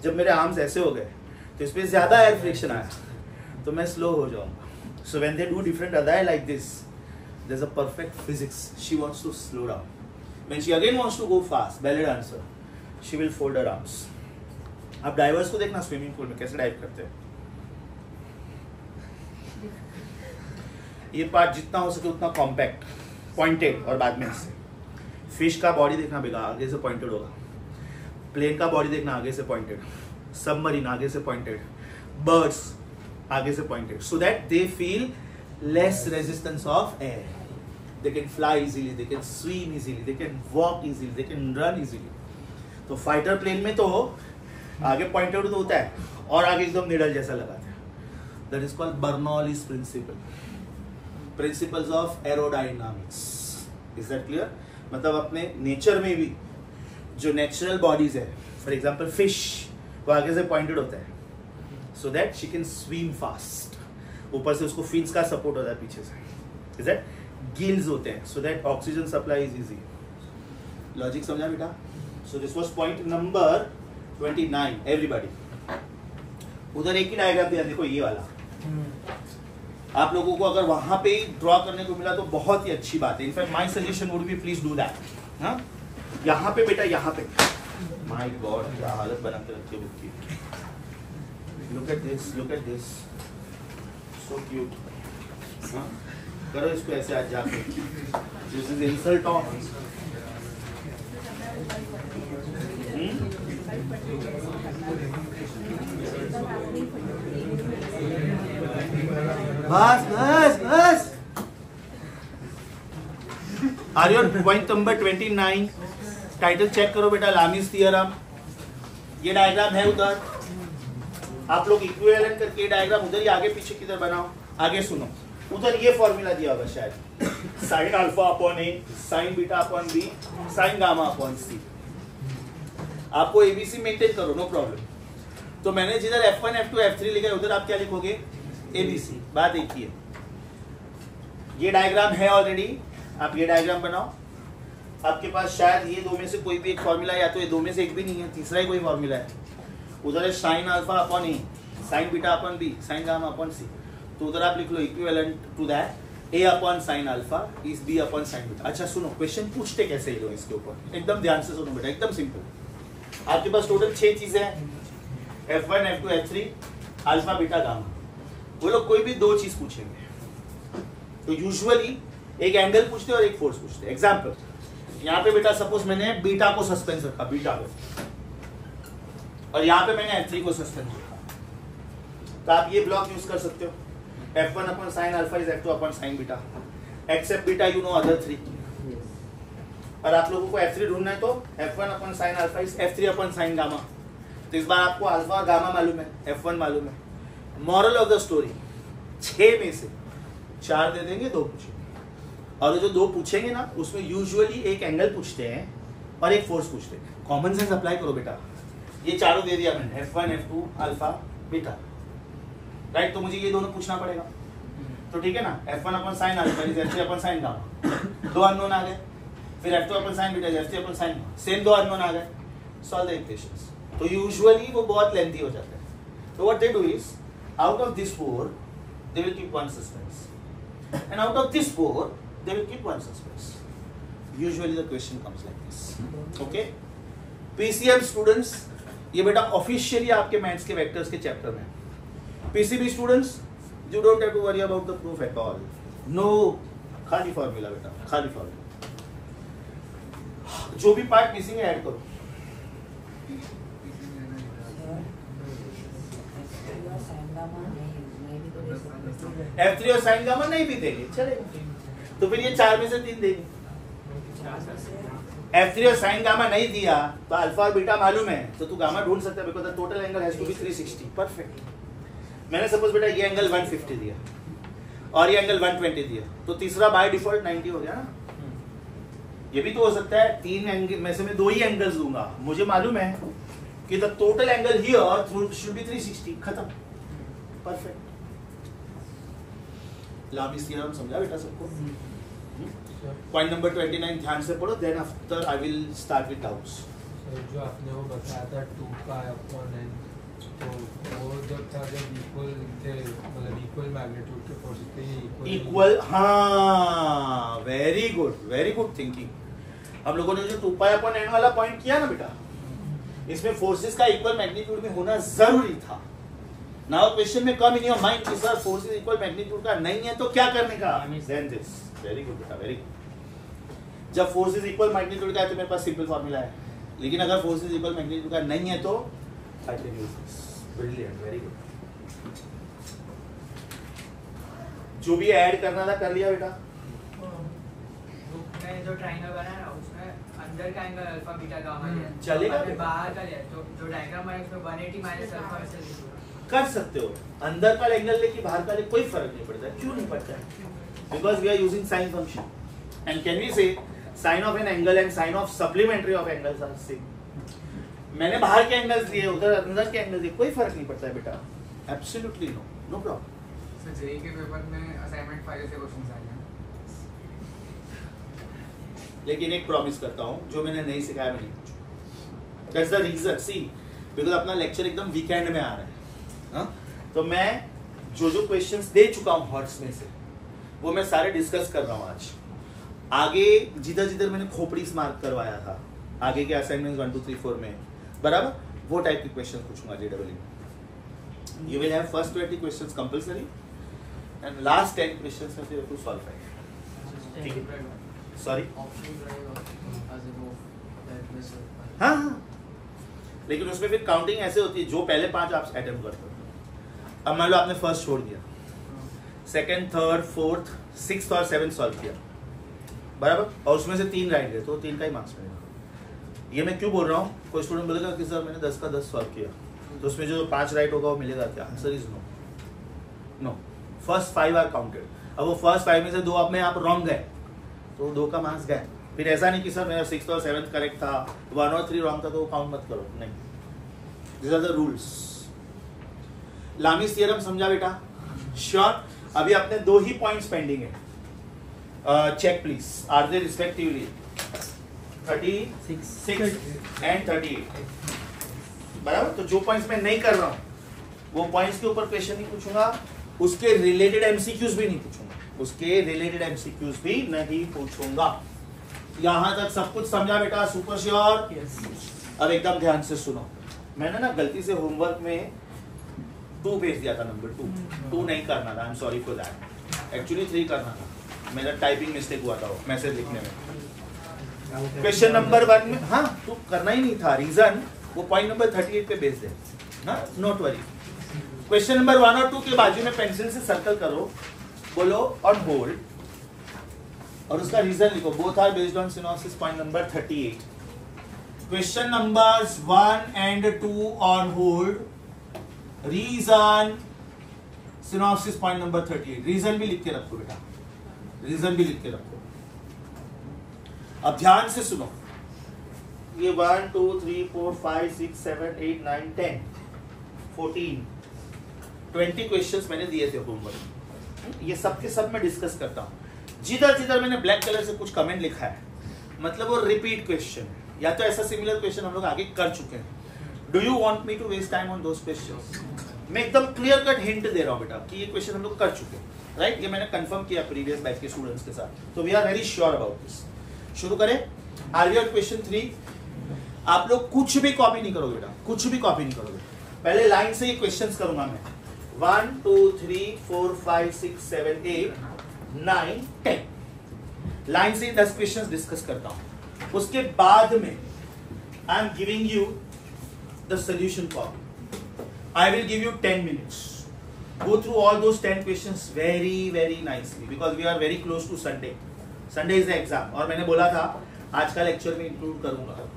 जब मेरे आर्म्स ऐसे हो गए तो इसमें ज्यादा एयर फ्रिक्शन आया तो मैं स्लो हो जाऊंगा. So when they do different अदाय like this, there is a perfect physics. She wants to slow down. When she again wants to go fast, ballet dancer, she will fold her arms. आप divers को देखना swimming pool में कैसे dive करते हैं. ये part जितना हो सके उतना कॉम्पैक्ट, पॉइंटेड, और बाद में ऐसे. फिश का बॉडी देखना बेगा, आगे से पॉइंटेड होगा. प्लेन का बॉडी देखना, आगे से पॉइंटेड. सबमरीन आगे से पॉइंटेड. बर्ड्स आगे से pointed, so that they feel less resistance of air. They can fly easily, they can swim easily, they can walk easily, they can run easily. तो fighter plane में तो आगे pointed तो होता है और आगे एकदम निडल जैसा लगाता है. That is called Bernoulli's principle, principles of aerodynamics. Is that clear? मतलब अपने नेचर में भी जो नेचुरल बॉडीज है, फॉर एग्जांपल फिश, वो आगे से पॉइंटेड होता है so that she can swim fast. ऊपर से उसको फिन्स का सपोर्ट होता है पीछे से. इज दैट गिल्स होते हैं so that oxygen supply is easy. Logic समझा बेटा? So this was point number 29. Everybody. उधर एक ही डायग्राम दिया, देखो ये वाला। आप लोगों को अगर वहां पे ड्रॉ करने को मिला तो बहुत ही अच्छी बात है। In fact my suggestion would be please do that. हाँ, यहाँ पे बेटा, यहाँ पे। माय गॉड, क्या हालत बना के रखी है बुक की। Look at this, look at this, so cute. हाँ, करो इसको ऐसे आज जाके। This is insult on. बस बस बस। Are you on point number 29? Title check करो बेटा, लामीज थ्योरम। ये डायग्राम है उधर, आप लोग इक्विवेलेंट करके डायग्राम उधर ही आगे पीछे किधर बनाओ। आगे सुनो, उधर ये फॉर्मूला दिया होगा शायद, sine alpha upon A, sine beta upon B, sine gamma upon C. आपको एबीसी मेंटेन करो, नो प्रॉब्लम। तो मैंने जिधर F1 F2 F3 लिखा है उधर आप क्या लिखोगे? एबीसी। बात एक ही है। ये डायग्राम है ऑलरेडी, आप ये डायग्राम बनाओ। आपके पास शायद ये दो में से कोई भी एक फॉर्मूला है, या तो ये दो में से एक भी नहीं है, तीसरा ही कोई फॉर्मूला है। उधर है sine alpha upon A, sine beta upon B, sine gamma upon C. तो उधर आप लिख लो equivalent to that A upon sine alpha is B upon sine beta. अच्छा सुनो, क्वेश्चन पूछते कैसे ही लो इसके ऊपर, एकदम ध्यान से सुनो बेटा, एकदम सिंपल। आपके पास टोटल 6 चीजें हैं, F1 F2 F3, alpha beta gamma. वो लोग कोई भी 2 चीज पूछेंगे, तो यूजुअली एक एंगल पूछते हैं और एक फोर्स पूछते हैं। एग्जाम्पल, यहाँ पे बेटा सपोज मैंने बीटा को सस्पेंस रखा, बीटा को, और यहाँ पे मैंने F3 को सस्पेंस रखा, तो आप ये ब्लॉक यूज कर सकते हो। F1 upon sine alpha is F2 upon sine beta, except beta you know other 3। और आप लोगों को F3 ढूंढना है तो F1 upon sine alpha is F3 upon sine gamma. तो इस बार आपको अल्फा और गामा मालूम है, F1 मालूम है। मॉरल ऑफ द स्टोरी, 6 में से 4 दे देंगे, 2 पूछेंगे। और जो 2 पूछेंगे ना, उसमें यूजुअली एक एंगल पूछते हैं और एक फोर्स पूछते हैं। कॉमन सेंस अप्लाई करो बेटा। ये चारों दे दिया मैंने, F1 F2 alpha beta, right. तो मुझे ये दोनों पूछना पड़ेगा, तो ठीक है ना। F1 upon sine alpha is F3 upon sine gamma, 2 unknown आ गए। फिर F2 upon sine beta is F3 upon sine gamma, same 2 unknown आ गए। Solve the equations. तो यूजुअली वो बहुत लेंथी हो जाता है। तो what they do is, out of this 4 they will keep 1 suspense, and out of this 4 they will keep 1 suspense. Usually the question comes like this. Okay, PCM students, ये बेटा officially आपके maths के vectors के chapter में। PCB students, you don't have to worry about the proof at all. No, खाली formula बेटा, खाली formula. जो भी पार्ट मिसिंग है ऐड करो। F3 और साइन गामा नहीं भी देंगे, चलेगा। तो फिर ये 4 में से 3 देंगे। F3 और साइन गामा नहीं दिया तो अल्फा और बीटा मालूम है, तो तू गामा ढूंढ सकता है, because the total angle has to be 360। Perfect. मैंने सपोज बेटा ये एंगल 150 दिया और ये एंगल 120 दिया, तो तीसरा बाय डिफॉल्ट 90 हो गया ना। ये भी तो हो सकता है 3 एंगल में से मैं 2 ही एंगल्स दूंगा, मुझे मालूम है कि the total angle here should be 360। खत्म, परफेक्ट। लामीज थ्योरम समझा बेटा सबको? पॉइंट नंबर 29 ध्यान से पढ़ो, then after I will start with doubts. जो आपने वो बताया था 2 का अपॉन n, तो वो जब था जब इक्वल थे, मतलब इक्वल मैग्नीट्यूड के फोर्सेस थे, इक्वल। हाँ, वेरी गुड थिंकिंग। हम लोगों ने जो 2 पाई अपॉन n वाला पॉइंट किया ना बेटा, इसमें फोर्सेस का इक्वल मैग्नीट्यूड में होना जरूरी था। नाउ क्वेश्चन में कम इन योर माइंड कि सर फोर्सेस इक्वल मैग्नीट्यूड का नहीं है तो क्या करने का? देन दिस, वेरी गुड बेटा, वेरी गुड। जब फोर्सेस इक्वल मैग्नीट्यूड का है तो मेरे पास सिंपल फॉर्मूला है, लेकिन अगर फोर्सेस इक्वल मैग्नीट्यूड का नहीं है तो I can use this. Brilliant, very good. जो भी ऐड करना था कर लिया बेटा। जो ट्रायंगल बनाया ना उसमें अंदर का एंगल अल्फा बीटा गामा है, चलेगा। बाहर का है तो जो डायग्राम है उसमें 180 माइनस अल्फा ऐसे कर सकते हो। अंदर का एंगल लेके बाहर का ले कोई फर्क नहीं पड़ता। क्यों नहीं पड़ता है? Because we are using sine function, and can we say sine of an angle and sine of supplementary of angles are same. मैंने बाहर के एंगल्स दिए, उधर अंदर के एंगल्स दिए, कोई फर्क नहीं पड़ता है बेटा। Absolutely no, no problem. Sir JEE के पेपर में असाइनमेंट फाइल से क्वेश्चंस आए हैं, लेकिन एक प्रॉमिस करता हूं, जो मैंने नहीं सिखाया मैं नहीं पूछूंगा। That's the reason, see because अपना लेक्चर एकदम वीकेंड में आ रहा है, हाँ? तो मैं जो जो क्वेश्चंस दे चुका हूँ हॉट्स में से वो मैं सारे डिस्कस कर रहा हूँ आज। आगे जिधर जिधर मैंने खोपड़ी मार्क करवाया था आगे के असाइनमेंट 1 2 3 4 में, बराबर वो टाइप के क्वेश्चन पूछूंगा JEE। You will have first 20 questions compulsory and last 10 questions में फिर सॉल्व करेंगे, ठीक है? सॉरी, हाँ हाँ, लेकिन उसमें फिर काउंटिंग ऐसे होती है जो पहले 5 आप अटेम्प्ट करते हो। अब मान लो आपने फर्स्ट छोड़ दिया, सेकंड, थर्ड, फोर्थ, सिक्स्थ और 7th सॉल्व किया, बराबर, और उसमें से 3 राइट गए तो 3 का ही मार्क्स मिलेगा। ये मैं क्यों बोल रहा हूँ? कोई स्टूडेंट बोलेगा कि सर मैंने 10 का 10 सॉल्व किया, तो उसमें जो 5 राइट होगा वो मिलेगा क्या? Answer is no, no. First 5 are counted. अब वो फर्स्ट 5 में से 2 आप में आप रॉन्ग गए तो 2 का मार्क्स गए। फिर ऐसा नहीं कि सर मेरा 6th और 7th करेक्ट था, 1 और 3 रॉन्ग था तो वो काउंट मत करो, नहीं। This are the rules. Lamy's theorem समझा बेटा? श्योर। अभी अपने 2 ही पॉइंट्स पेंडिंग है, check please, are they respectively 36 and 38, बराबर? तो जो पॉइंट्स मैं नहीं कर रहा हूं वो पॉइंट्स के ऊपर क्वेश्चन नहीं पूछूंगा, उसके रिलेटेड एमसीक्यूज भी नहीं पूछूंगा, उसके रिलेटेड एमसीक्यूज भी नहीं पूछूंगा। यहां तक सब कुछ समझा बेटा? Super sure? अब एकदम ध्यान से सुनो, मैंने ना गलती से होमवर्क में 2 भेज दिया था, नंबर 2 नहीं करना था, I am sorry for that. Actually 3 करना था, मेरा टाइपिंग मिस्टेक हुआ था मैसेज लिखने में। क्वेश्चन नंबर 1 में हाँ तो करना ही नहीं था, रीजन वो पॉइंट नंबर 38 पे भेज दे, हाँ, नोट वरी। क्वेश्चन नंबर 1 और 2 के बाजू में पेंसिल से सर्कल करो, बोलो ऑन होल्ड, और उसका रीजन लिखो, both are based on synopsis point number 38। Question numbers 1 and 2 on hold, reason synopsis point number 38। Reason भी लिख के रखो बेटा, रीजन भी लिख के रखो। अब ध्यान से सुनो, ये 1 2 3 4 5 6 7 8 9 10 14 20 क्वेश्चंस मैंने दिए थे होमवर्क। ये सब के सब मैं डिस्कस करता हूँ। जिधर जिधर मैंने ब्लैक कलर से कुछ कमेंट लिखा है मतलब वो रिपीट क्वेश्चन है, या तो ऐसा सिमिलर क्वेश्चन हम लोग आगे कर चुके हैं। Do you want me to waste time on those questions? मैं एकदम क्लियर कट हिंट दे रहा हूँ बेटा कि ये क्वेश्चन हम लोग कर चुके हैं, राइट? ये मैंने कंफर्म किया प्रीवियस बैच के स्टूडेंट्स के साथ, तो we are very sure about this. शुरू करें। Are we on question 3? आप लोग कुछ भी कॉपी नहीं करोगे बेटा, कुछ भी कॉपी नहीं करोगे। पहले लाइन से ये क्वेश्चंस करूंगा मैं, 1 2 3 4 5 6 7 8 9 10, लाइन से 10 क्वेश्चंस डिस्कस करता हूं। उसके बाद में I am giving you the solution copy. I will give you 10 minutes. Go through all those 10 questions very nicely because we are very close to Sunday. Sunday is the exam. और मैंने बोला था आज का लेक्चर में include करूंगा,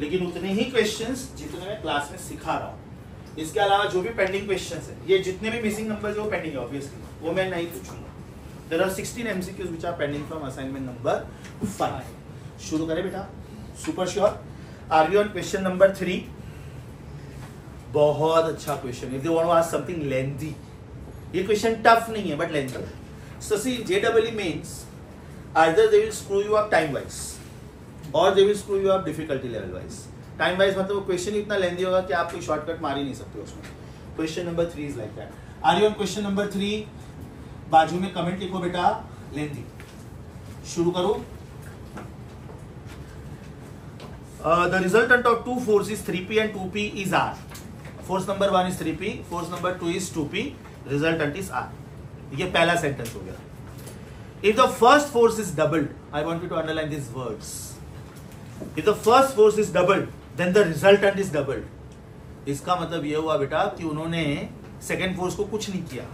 लेकिन उतने ही क्वेश्चंस जितने मैं क्लास में सिखा रहा हूँ। इसके अलावा जो भी पेंडिंग क्वेश्चंस है, ये जितने भी मिसिंग नंबर जो पेंडिंग है ऑब्वियसली वो मैं नहीं पूछूंगा। There are 16 MCQs which are pending from assignment number 5. शुरू करें बेटा? Super sure? Are we on question number 3? बहुत अच्छा question. If they want to ask something lengthy, ये क्वेश्चन टफ नहीं है बट लेंथी है। सो सी JEE means either they will screw you up time wise or they will screw you up difficulty level wise. Time wise मतलब वो question इतना lengthy होगा कि आप कोई शॉर्टकट मार ही नहीं सकते उसमें। Question number 3 is like that. Are you on question number 3? बाजू में कमेंट लिखो बेटा लेंथी। शुरू करो। The resultant of two forces 3P and 2P is R. Force number 1 is 3P, force number 2 is 2P, resultant is R. ये पहला sentence हो गया। If the first force is doubled, I want you to underline these words. If the first force is doubled, then the resultant is doubled. इसका मतलब ये हुआ बेटा कि उन्होंने सेकेंड फोर्स को कुछ नहीं किया।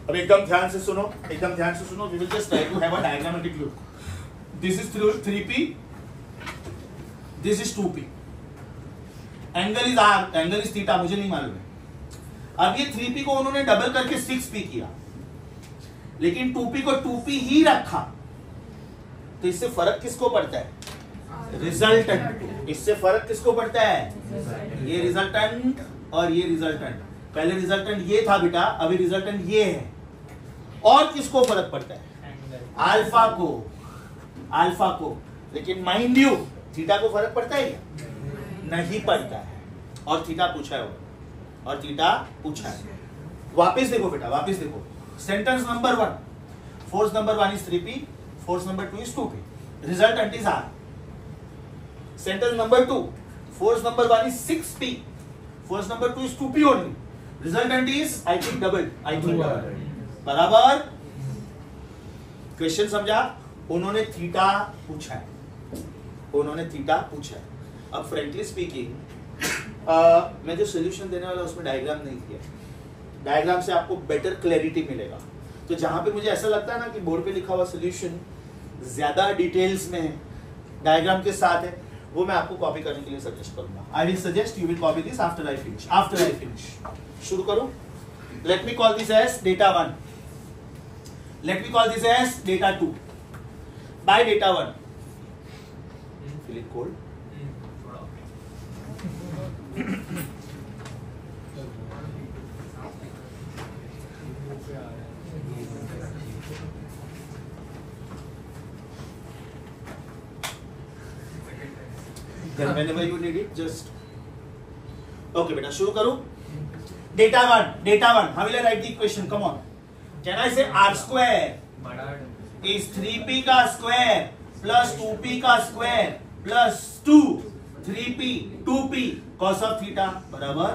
अब एकदम ध्यान से सुनो, एकदम ध्यान से सुनो। We will just try to have a diagrammatic look. This is 3P, this is 2P. Angle is R, angle is theta, मुझे नहीं मालूम है। अब ये 3P को उन्होंने डबल करके 6P किया, लेकिन 2P को 2P ही रखा, तो इससे फर्क किसको पड़ता है? रिजल्टेंट। इससे फर्क किसको पड़ता है? ये रिजल्टेंट और ये रिजल्टेंट। पहले रिजल्टेंट ये था बेटा, अभी रिजल्टेंट ये है। और किसको फर्क पड़ता है? अल्फा को, अल्फा को। लेकिन माइंड यू थीटा को फर्क पड़ता है क्या? नहीं पड़ता है, और थीटा पूछा है वो, और थीटा पूछा है। वापस देखो बेटा, वापस देखो। Sentence number 1, force number 1 is 3p, force number 2 is 2p, resultant is r। Sentence number 2, force number 1 is 6p, force number 2 is 2p only, resultant is I think double, बराबर। क्वेश्चन समझा? उन्होंने थीटा पूछा है, उन्होंने theta पूछा है। अब frankly speaking मैं जो सोल्यूशन देने वाला उसमें डायग्राम नहीं किया, डायग्राम से आपको बेटर क्लैरिटी मिलेगा। तो जहां पे मुझे ऐसा लगता है ना कि बोर्ड पे लिखा हुआ सोल्यूशन ज्यादा डिटेल्स में है, डायग्राम के साथ है, वो मैं आपको कॉपी करने के लिए सजेस्ट करूंगा। I will suggest you will copy this after I finish. शुरू करो। Let me call this as data 1, let me call this as data 2। By data 1 feeling cold? Then whenever you need it, just okay बेटा शुरू करो। Data 1, how will I write the equation? Come on, can I say r square is 3p का square plus 2p का square plus 2 3p 2p cos of theta बराबर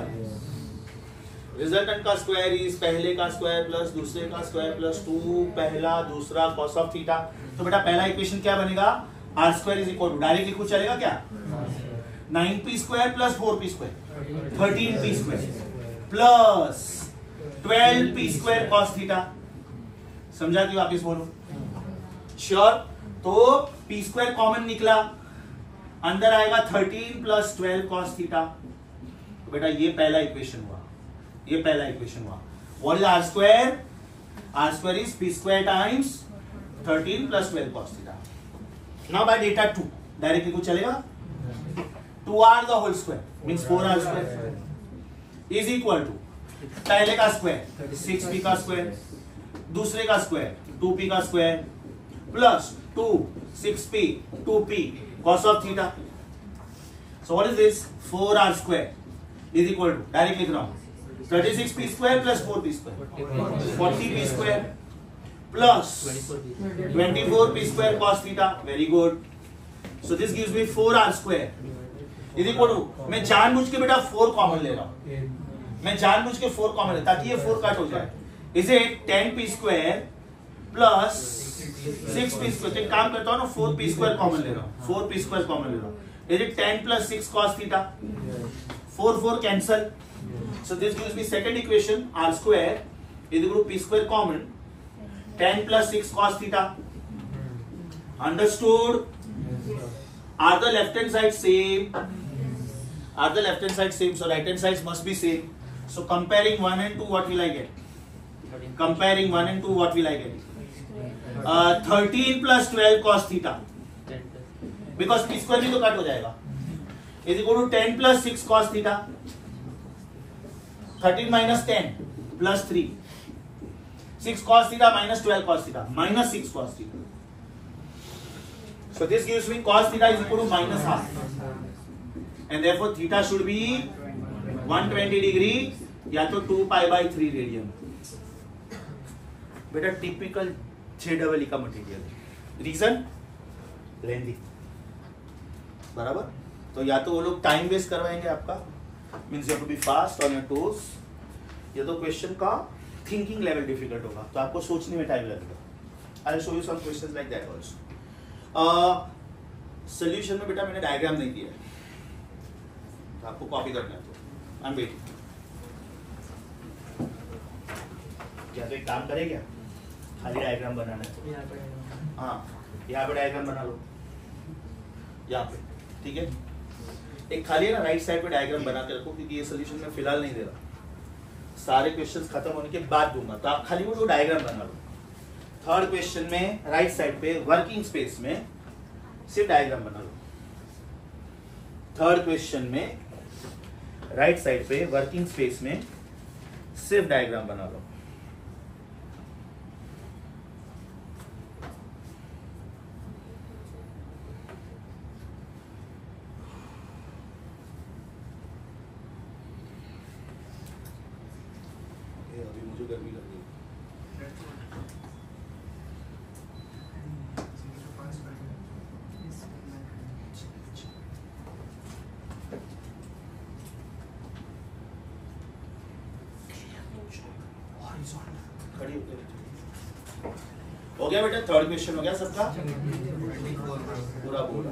resultant का square is पहले का square plus दूसरे का square plus 2 पहला दूसरा cos of theta। तो बेटा पहला इक्वेशन क्या बनेगा? r square is equal to, directly कुछ चलेगा क्या? 9p square plus 4p square 13p square plus 12p square cos theta। समझा कि वापिस बोलो? श्योर? तो p square कॉमन निकला, अंदर आएगा 13 plus 12 cos theta। तो बेटा ये पहला इक्वेशन हुआ, ये पहला इक्वेशन हुआ। What is r square? r square is p square times 13 plus 12 cos theta। Now by data 2 directly कुछ चलेगा? 2r the whole square means 4r square is equal to पहले का स्क्वायर 6p का square, दूसरे का square 2p का square plus 2 6p 2p cos of theta। So what is this? 4r square is equal to, directly लिख रहा हूं, 36p square plus 4p square 40p square plus 24p square cos theta। Very good। So this gives me 4r square is equal to, मैं जानबूझ के बेटा 4 common ले रहा हूं, मैं जानबूझ के 4 कॉमन ले ताकि ये 4 कट हो जाए। इसे 10p square plus 6p square, तो काम करता हूं ना, 4p square कॉमन ले रहा हूं, 4p square कॉमन ले रहा हूं। Is it 10 plus 6 cos theta? 4 cancel। So this gives me second equation, r square is equal to p square common 10 plus 6 cos theta। Understood? Are the left hand side same? Are the left hand side same? So right hand sides must be same. So comparing 1 and 2, what will I get? Comparing 1 and 2, what will I get? 13 plus 12 cos theta. Because p square भी तो cut हो जाएगा। Is equal to 10 plus 6 cos theta। 13 minus 10 plus 3, 6 cos theta minus 12 cos theta minus 6 cos theta। So this gives me cos theta is equal to minus half, and therefore theta should be 120 degree या तो 2 pi by 3 radian. बेटा typical JEE का material, reason लेंदी, बराबर। तो या तो वो लोग टाइम वेस्ट करवाएंगे आपका, means you have to be fast on your toes, या तो क्वेश्चन का थिंकिंग लेवल डिफिकल्ट होगा, तो आपको सोचने में टाइम लगेगा। I will show you some questions like that also. Solution में बेटा मैंने डायग्राम नहीं दिया, तो आपको कॉपी करना है, तो आई एम वेटिंग। क्या तो एक काम करे क्या, खाली डायग्राम बनाना है? हाँ, यहाँ पे डायग्राम बना लो, यहाँ पे, ठीक है। एक खाली है ना राइट साइड पे डायग्राम बना के रखो, क्योंकि ये सॉल्यूशन मैं फिलहाल नहीं दे रहा, सारे क्वेश्चंस खत्म होने के बाद दूंगा, तो आप खाली वो डायग्राम बना लो। थर्ड क्वेश्चन में राइट साइड पे वर्किंग स्पेस में सिर्फ डायग्राम बना लो। थर्ड क्वेश्चन में राइट साइड पे वर्किंग स्पेस में सिर्फ डायग्राम बना लो। खड़ी होकर हो गया बेटा, थर्ड क्वेश्चन हो गया सबका, पूरा बोला।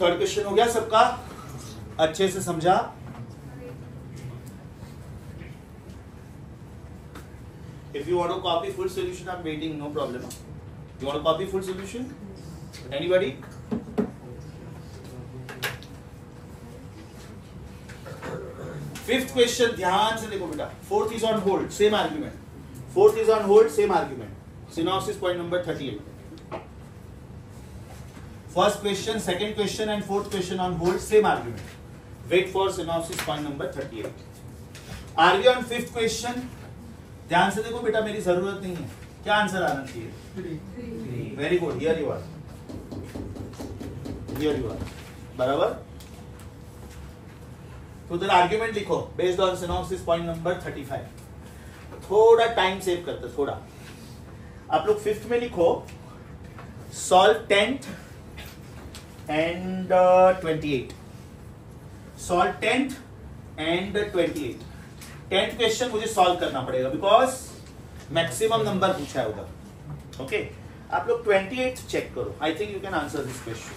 थर्ड क्वेश्चन हो गया सबका, अच्छे से समझा। If you want to copy full solution, I'm waiting, no problem. You want to copy full solution? Anybody? Fifth question, ध्यान से देखो बेटा। Fourth is on hold, same argument. Fourth is on hold, same argument. Synopsis point number 38. First question, second question and fourth question on hold, same argument. Wait for synopsis point number 38. Are we on fifth question? ध्यान से देखो बेटा, मेरी जरूरत नहीं है, क्या answer आना चाहिए? Very good, here you are, here you are, बराबर। तो उधर आर्ग्यूमेंट लिखो based on synopsis point number 35। थोड़ा टाइम सेव करते, थोड़ा। आप लोग फिफ्थ में लिखो solve 10th and 28। Solve 10th and 28। 10th question मुझे सॉल्व करना पड़ेगा बिकॉज मैक्सिमम नंबर पूछा है उधर। ओके, आप लोग 28th चेक करो। I think you can answer this question.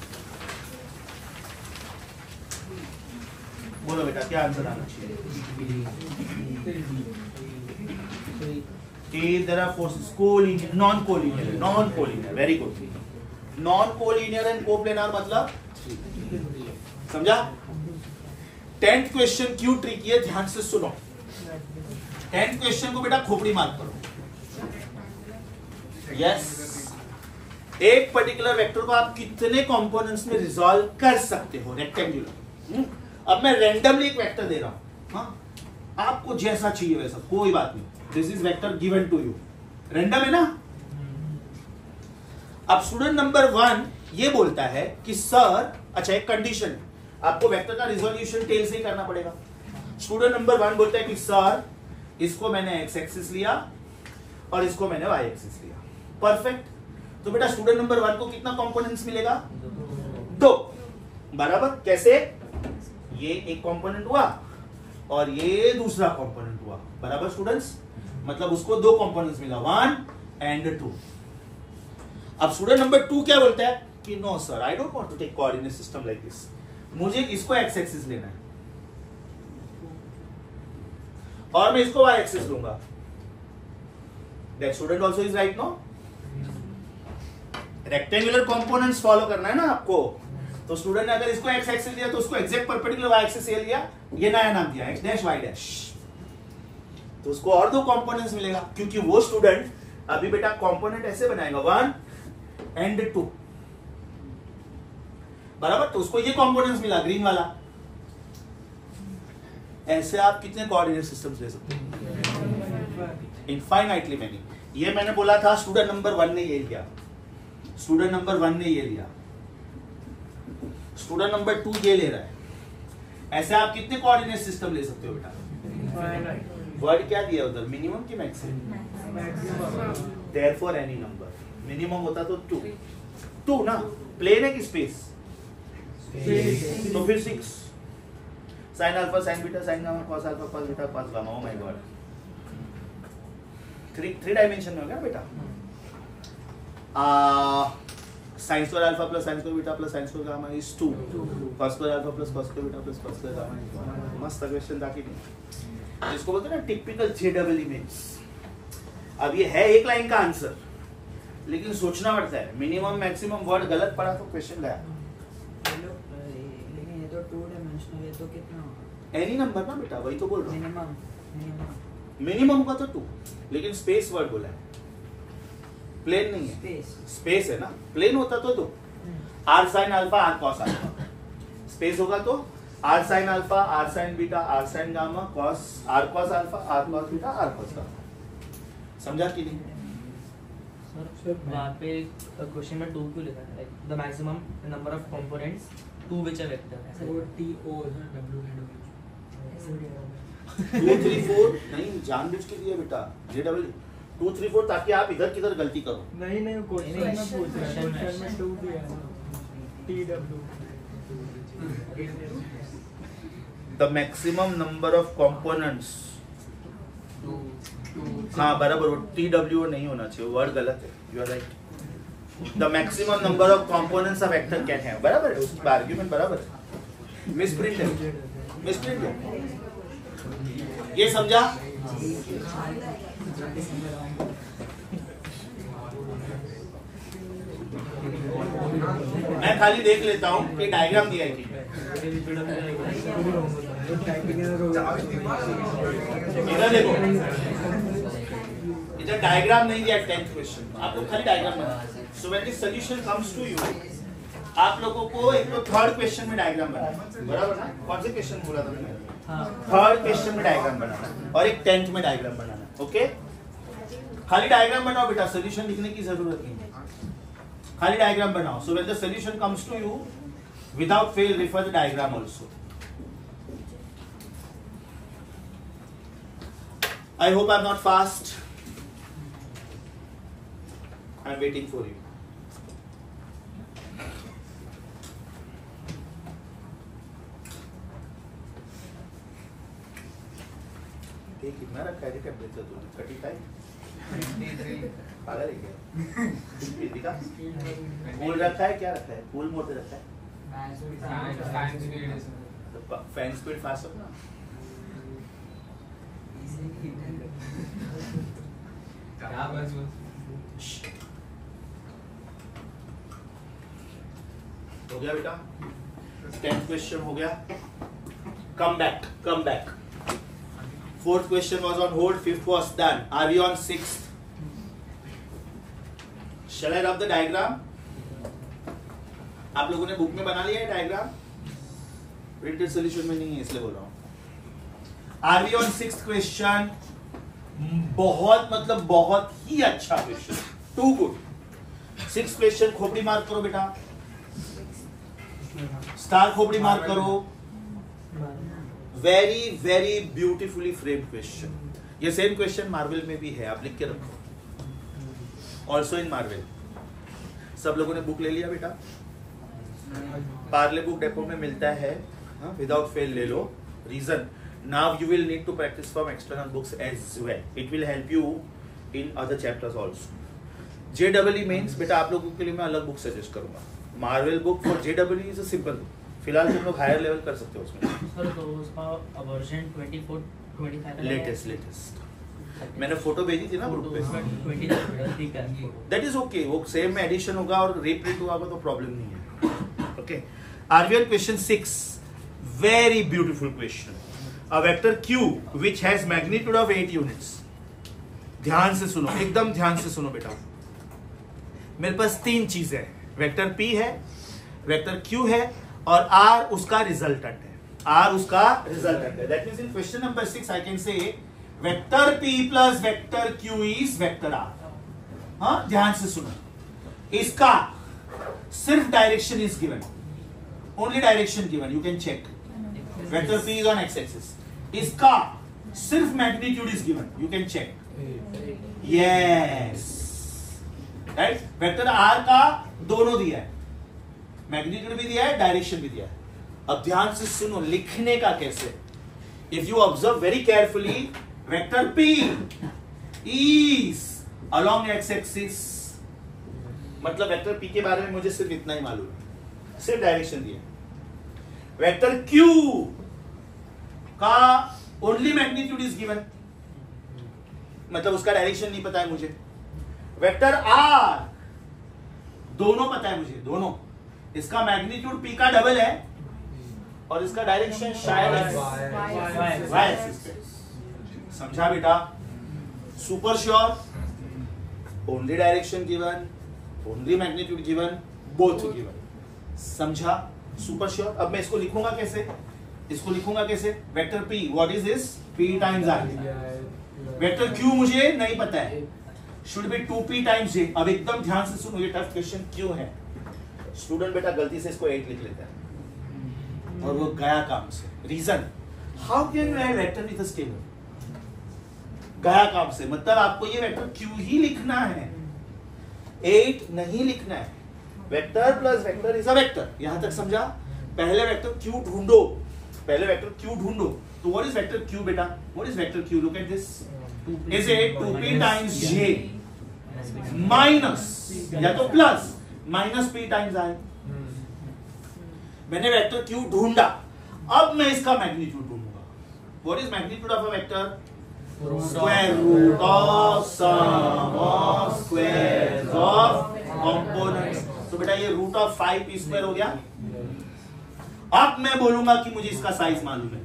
बोलो बेटा, क्या आंसर आना चाहिए? There are forces, collinear, non-collinear, non-collinear, very good. Non-collinear and coplanar मतलब समझा? 10th क्वेश्चन क्यों ट्रिकी है, ध्यान से सुनो। 10th क्वेश्चन को बेटा खोपड़ी मार्क करो। यस, एक पर्टिकुलर वेक्टर को आप कितने कंपोनेंट्स में रिजॉल्व कर सकते हो, रेक्टेंगुलर। अब मैं रैंडमली एक वेक्टर दे रहा हूं, हाँ? आपको जैसा चाहिए वैसा, कोई बात नहीं। This is vector given to you, random है ना। अब स्टूडेंट नंबर 1 ये बोलता है कि सर, अच्छा एक कंडीशन, आपको वेक्टर का रिजोल्यूशन टेल से ही करना पड़ेगा। स्टूडेंट नंबर 1 बोलता है कि सर, इसको मैंने एक्स एक्सिस लिया और इसको मैंने वाई एक्सिस लिया। परफेक्ट। तो बेटा स्टूडेंट नंबर 1 को कितना कंपोनेंट्स मिलेगा? 2, बराबर। कैसे? ये एक कंपोनेंट हुआ और ये दूसरा कंपोनेंट हुआ, बराबर स्टूडेंट्स। मतलब उसको 2 कंपोनेंट्स मिला, 1 एंड 2। अब स्टूडेंट नंबर 2 क्या बोलता है कि no sir, I don't want to take coordinate system like this, मुझे इसको एक्स एक्सिस लेना है और मैं इसको वाई एक्सिस लूंगा। That student also is right, no? Rectangular components follow करना है ना आपको। तो स्टूडेंट ने अगर इसको एक्स एक्सिस दिया तो उसको एग्जैक्ट परपेंडिकुलर वाई एक्सिस ये लिया, ये नया नाम दिया एक्स डैश वाई डैश। तो उसको और 2 कंपोनेंट्स मिलेगा, क्योंकि वो स्टूडेंट अभी बेटा कंपोनेंट ऐसे बनाएगा 1 एंड 2, बराबर। तो उसको ये कंपोनेंट्स मिला, ग्रीन वाला। ऐसे आप कितने कोऑर्डिनेट सिस्टम्स ले सकते हैं? Infinitely many. ये मैंने बोला था स्टूडेंट नंबर 1 ने ये लिया, स्टूडेंट नंबर 1 ने ये लिया, स्टूडेंट नंबर 2 ये ले रहा है। ऐसे आप कितने कोऑर्डिनेट सिस्टम ले सकते हो बेटा? वर्ड क्या दिया उधर, मिनिमम की maximum? Therefore any number. Minimum होता तो 2 ना, प्लेन है कि स्पेस? तो फिर 6 sign alpha sine beta sine gamma cos alpha cos beta cos gamma. Oh my God, 3 dimension में हो गया बेटा। Sine square alpha plus sine square beta plus sine square gamma is 2, cos square alpha plus cos square beta plus cos square gamma is 1। मस्त question था कि नहीं? जिसको बोलते हैं ना टिपिकल जेडबल इमेज। अब ये है एक लाइन का आंसर, लेकिन सोचना पड़ता है। मिनिमम मैक्सिमम वर्ड गलत पड़ा तो क्वेश्चन गया। लेकिन ये तो 2 डायमेंशनल है, तो कितना होगा? एनी नंबर ना बेटा, वही तो बोल रहा हूँ। मिनिमम मिनिमम का तो 2, लेकिन स्पेस वर्ड बोला है, प्लेन नहीं है। स्पेस है ना, प्लेन होता तो 2, R sine alpha R cos alpha. Space होगा तो R sine alpha R sine beta R sine gamma cos R cos alpha R cos beta R cos gamma. समझा कि नहीं? सर वहाँ पे क्वेश्चन में 2 क्यों लिखा है? Like the maximum number of components to which a vector. वो TO है, W 2 3 4 नहीं, जानबूझ के दिया बेटा, JW 2 3 4 ताकि आप इधर किधर गलती करो। नहीं क्वेश्चन में पूछ रहा है, क्वेश्चन में 2 दिया है, TW। The maximum number of components हाँ बराबर, TW नहीं होना चाहिए, वर्ड गलत है, you are right. The maximum number of components of vector can have, बराबर है, उसका आर्गुमेंट बराबर है, मिसप्रिंट है, मिसप्रिंट है, ये समझा? मैं खाली देख लेता हूँ कि डायग्राम दिया है कि इधर देखो, इधर डायग्राम नहीं दिया 10th क्वेश्चन, आप लोग खाली डायग्राम बना। So when the solution comes to you, आप लोगों को एक तो थर्ड क्वेश्चन में डायग्राम बनाना, बराबर ना? कौन से क्वेश्चन बोला था मैंने? थर्ड क्वेश्चन में डायग्राम बनाना और एक 10th में डायग्राम बनाना, ओके? खाली डायग्राम बनाओ बेटा, सॉल्यूशन लिखने की जरूरत नहीं है, खाली डायग्राम बनाओ। So when the solution comes to you, without fail refer the diagram also. I hope I'm not fast. I'm waiting for you. कितना रखा है टेम्परेचर तूने? 35? पागल है क्या? दिखा? कूल रखा है, क्या रखा है? कूल मोड रखा है? फैन स्पीड फास्ट हो ना? हो गया बेटा? 10th क्वेश्चन हो गया। Come back, come back. 4th question was on hold, 5th was done. Are we on 6th? Shall I rub the diagram? आप लोगों ने बुक में बना लिया है डायग्राम? प्रिंटेड सॉल्यूशन में नहीं है, इसलिए बोल रहा हूँ। Are we on 6th question? बहुत मतलब बहुत ही अच्छा question, too good. 6th question खोपड़ी मार्क करो बेटा, स्टार खोपड़ी मार्क करो। Very very beautifully framed question. ये सेम क्वेश्चन मार्वल में भी है, आप लिख के रखो, ऑल्सो इन मार्वल। सब लोगों ने बुक ले लिया बेटा? पार्ले बुक डेपो में मिलता है, विदाउट फेल ले लो। Reason, now you will need to practise from external books as well, it will help you in other chapters also. JEE mains बेटा आप लोगों के लिए मैं अलग बुक सजेस्ट करूंगा। Marvel book for JEE is a simple book, फिलहाल तुम लोग हायर लेवल कर सकते हो उसमें। सर तो उसका वर्जन 24 25 लेटेस्ट मैंने फोटो भेजी थी ना ग्रुप पे, 20 ठीक है, दैट इज ओके। वो सेम में एडिशन होगा और रीप्रिंट होगा तो प्रॉब्लम नहीं है, okay. RVL question 6, very beautiful question. A vector Q which has magnitude of 8 units. ध्यान से सुनो, एकदम ध्यान से सुनो बेटा। मेरे पास 3 चीजें हैं, वेक्टर P है, वेक्टर Q है और R उसका रिजल्टेंट है। R उसका रिजल्टेंट है। That means in question number 6 I can say vector P plus vector Q is vector R। हाँ, ध्यान से सुनो, इसका सिर्फ direction is given, only direction given, you can check. Vector P is on x axis, इसका सिर्फ magnitude is given, you can check. Yes, right. Vector R का दोनों दिया है, मैग्नीट्यूड भी दिया है, डायरेक्शन भी दिया है। अब ध्यान से सुनो, लिखने का कैसे। If you observe very carefully, vector P is along x axis, मतलब वेक्टर P के बारे में मुझे सिर्फ इतना ही मालूम है, सिर्फ डायरेक्शन दिया। वेक्टर Q का ओनली मैग्नीट्यूड इज गिवन, मतलब उसका डायरेक्शन नहीं पता है मुझे। वेक्टर R दोनों पता है मुझे, दोनों। इसका मैग्नीट्यूड P का डबल है और इसका डायरेक्शन शायद y एक्सिस पे। समझा बेटा? Super sure, only direction given, only magnitude given, both given. समझा? Super sure. अब मैं इसको लिखूंगा कैसे? इसको लिखूंगा कैसे? Vector P, what is this? P times R। Vector Q मुझे नहीं पता है, should be 2P times J। अब एकदम ध्यान से सुनो, ये टफ क्वेश्चन क्यों है। स्टूडेंट बेटा गलती से इसको 8 लिख लेता है और वो गया काम से। Reason, how can you add vector with a scalar? गया काम से, मतलब आपको ये वेक्टर Q ही लिखना है, 8 नहीं लिखना है। Vector plus vector is a vector, यहां तक समझा? पहले वेक्टर Q ढूंढो, पहले वेक्टर Q ढूंढो। तो व्हाट इज वेक्टर Q बेटा? What is vector Q? Look at this, is it 2p times j minus या तो plus minus p times i। मैंने वेक्टर q ढूंढा, अब मैं इसका मैग्नीट्यूड ढूंढूंगा। What is magnitude of a vector? Square root of sum of squares of components. तो बेटा ये रूट ऑफ 5p स्क्वायर हो गया। अब मैं बोलूंगा कि मुझे इसका साइज मालूम है।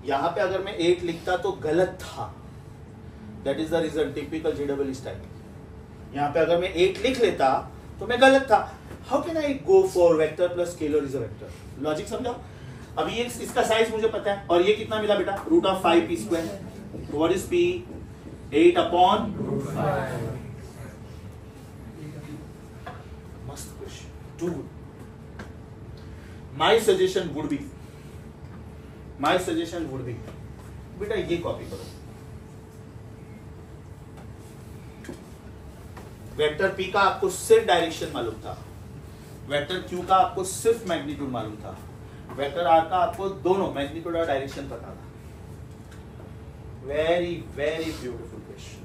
यहां पे अगर मैं 8 लिखता तो गलत था, that is the reason, typical जेडबल स्टाइल। यहां पे अगर मैं 8 लिख लेता तो मैं गलत था। How can I go for vector plus scalar is a vector? Logic समझा? अभी ये इसका साइज मुझे पता है, और ये कितना मिला बेटा? Root of 5p square. What is p? 8 upon मस्त question, too good. My suggestion would be बेटा ये कॉपी करो। वेक्टर p का आपको सिर्फ डायरेक्शन मालूम था, वेक्टर q का आपको सिर्फ मैग्नीट्यूड मालूम था, वेक्टर r का आपको दोनों मैग्नीट्यूड और डायरेक्शन पता था। Very very beautiful question.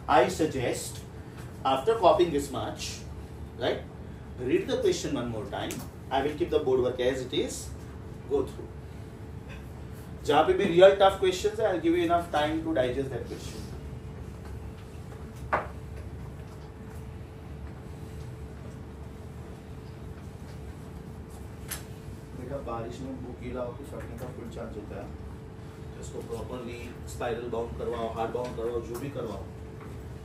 I suggest after कॉपिंग this much, right, read the question one more time. I will keep the board work as it is. Go through. जहां पे भी real tough questions है, I'll give you enough time to digest that question. बेटा बारिश में book गीला होकर फटने का फुल चांस होता है। इसको प्रॉपरली स्पाइरल बाउंड करवाओ, हार्ड बाउंड करवाओ, जो भी करवाओ,